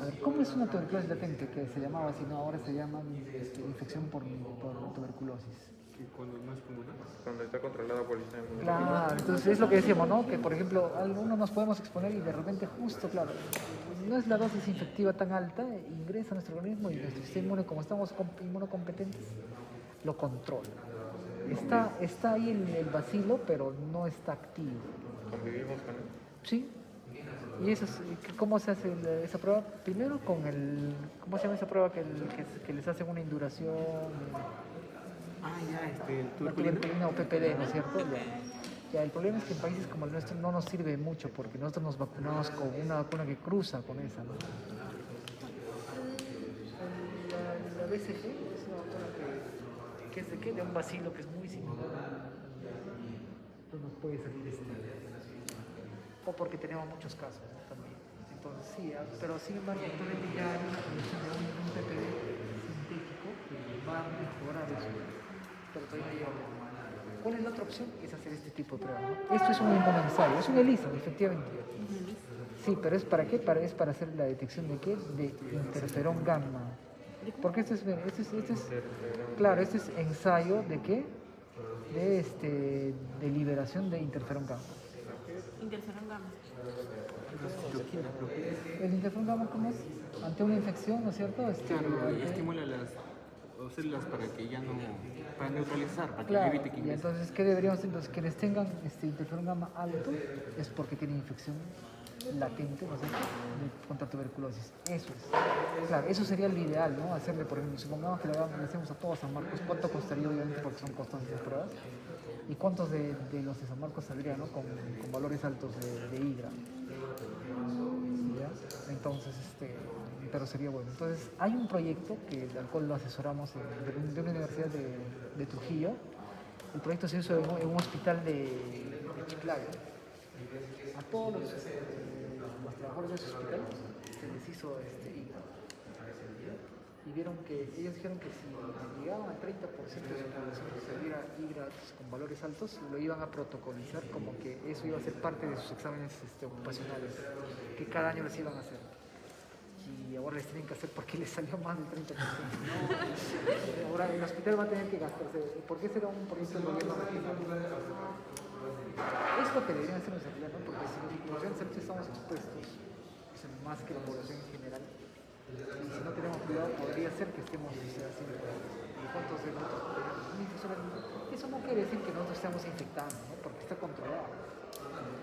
A ver, ¿cómo es una tuberculosis latente que se llamaba así, no? Ahora se llama infección por tuberculosis. Que cuando no es pulmonar. Cuando está controlada por el sistema inmunológico. Claro, entonces es lo que decíamos, ¿no? Que por ejemplo, algunos nos podemos exponer y de repente justo, claro, no es la dosis infectiva tan alta, ingresa a nuestro organismo y nuestro sistema inmune, como estamos inmunocompetentes, lo controla. Está ahí el bacilo, pero no está activo. Convivimos con él. Sí. ¿Y eso cómo se hace esa prueba? Primero con el... ¿Cómo se llama esa prueba que les hacen una induración? El La tuberculina o PPD, ¿no es cierto? Ya, el problema es que en países como el nuestro no nos sirve mucho porque nosotros nos vacunamos con una vacuna que cruza con esa, ¿no? La BCG es una vacuna que es de qué? De un bacilo que es muy similar. Entonces nos puede salir o porque tenemos muchos casos, ¿no? También. Entonces sí, pero sin embargo actualmente ya hay una producción de un PPD sintético que va a mejorar eso, pero todavía no llega a ver. ¿Cuál es la otra opción? Es hacer este tipo de pruebas, ¿no? Esto es un inmunoensayo, es un ELISA, efectivamente. Sí, pero ¿es para qué? Es para hacer la detección de qué? De interferón gamma. Porque este es claro, este es ensayo de qué? De liberación de interferón gamma. Interferón gamma. El interferón gamma, ¿cómo es? Ante una infección, ¿no es cierto? Claro, estimula las células para que ya no, para neutralizar, para Claro, que evite que y ingrese. entonces, ¿qué deberíamos hacer? Entonces, quienes tengan interferón gamma alto es porque tienen infección latente, ¿no es cierto? Contra tuberculosis. Eso es. Claro, eso sería lo ideal, ¿no? Hacerle, por ejemplo, supongamos que le hacemos a todos San Marcos, ¿cuánto costaría, obviamente, porque son costosas esas pruebas? ¿Y cuántos de los de San Marcos saldrían, ¿no? Con valores altos de IGRA? ¿Ya? Entonces, pero sería bueno. Entonces, hay un proyecto al cual lo asesoramos de una universidad de Trujillo. El proyecto se hizo en un hospital de Chiclayo. A todos los trabajadores de ese hospital se les hizo IGRA. Y vieron que ellos dijeron que si llegaban al 30% de su población que saliera IGRA con valores altos, lo iban a protocolizar como que eso iba a ser parte de sus exámenes ocupacionales, que cada año les iban a hacer. Y ahora les tienen que hacer porque les salió más del 30%. Ahora el hospital va a tener que gastarse, porque ese era un proyecto del gobierno regional. Es lo que deberían hacer en realidad, ¿no? Porque si los poblaciones estamos expuestos, más que la población en general, y si no tenemos cuidado podría ser que estemos haciendo cuantos de nosotros. Eso no quiere decir que nosotros estemos infectando, ¿no? Porque está controlado.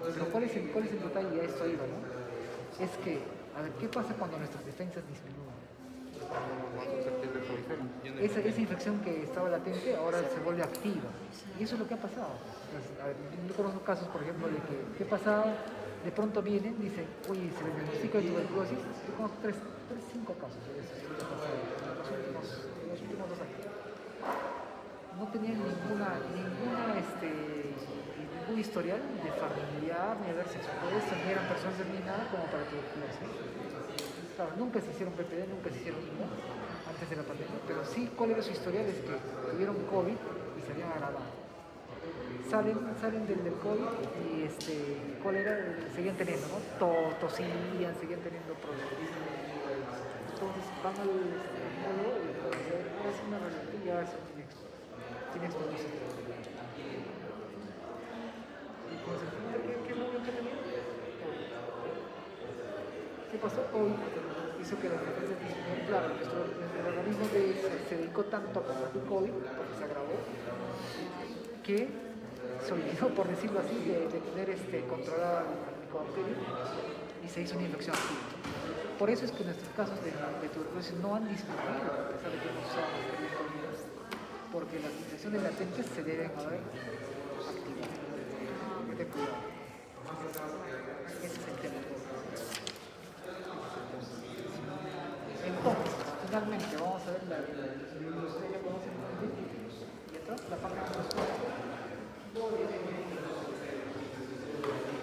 Pero ¿cuál es el detalle? Y a esto iba, ¿no? Es que, a ver, ¿qué pasa cuando nuestras defensas disminuyen? Esa infección que estaba latente ahora se vuelve activa. Y eso es lo que ha pasado. A ver, yo conozco casos, por ejemplo, de que, ¿qué pasaba? De pronto vienen, dicen, oye, se les diagnostica de tuberculosis. Yo conozco 5 casos de eso en los últimos 2 años. No tenían ningún historial de familiar, ni haberse expuesto, ni eran personas ni nada como para tuberculosis. Claro, nunca se hicieron PPD, nunca se hicieron IGRA antes de la pandemia, pero sí, ¿cuál era su historial? Es que tuvieron COVID y se habían agravado. Salen del COVID y ¿cuál era? Seguían teniendo, ¿no? Tosían, seguían teniendo problemas. Entonces van al módulo y es una radiografía, tiene exposición. ¿Y con qué módulo que tenía? ¿Qué pasó? COVID hizo que las defensas disminuyeran. Claro, nuestro organismo se dedicó tanto a combatir COVID, porque se agravó, que se olvidó, por decirlo así, de tener controlada el bacterio y se hizo una infección activa. Por eso es que nuestros casos de tuberculosis no han disminuido, a pesar de que hemos usado mascarillas, porque las infecciones latentes se deben haber activado. Ten cuidado. Ese es el tema. Entonces, finalmente, vamos a ver la la parte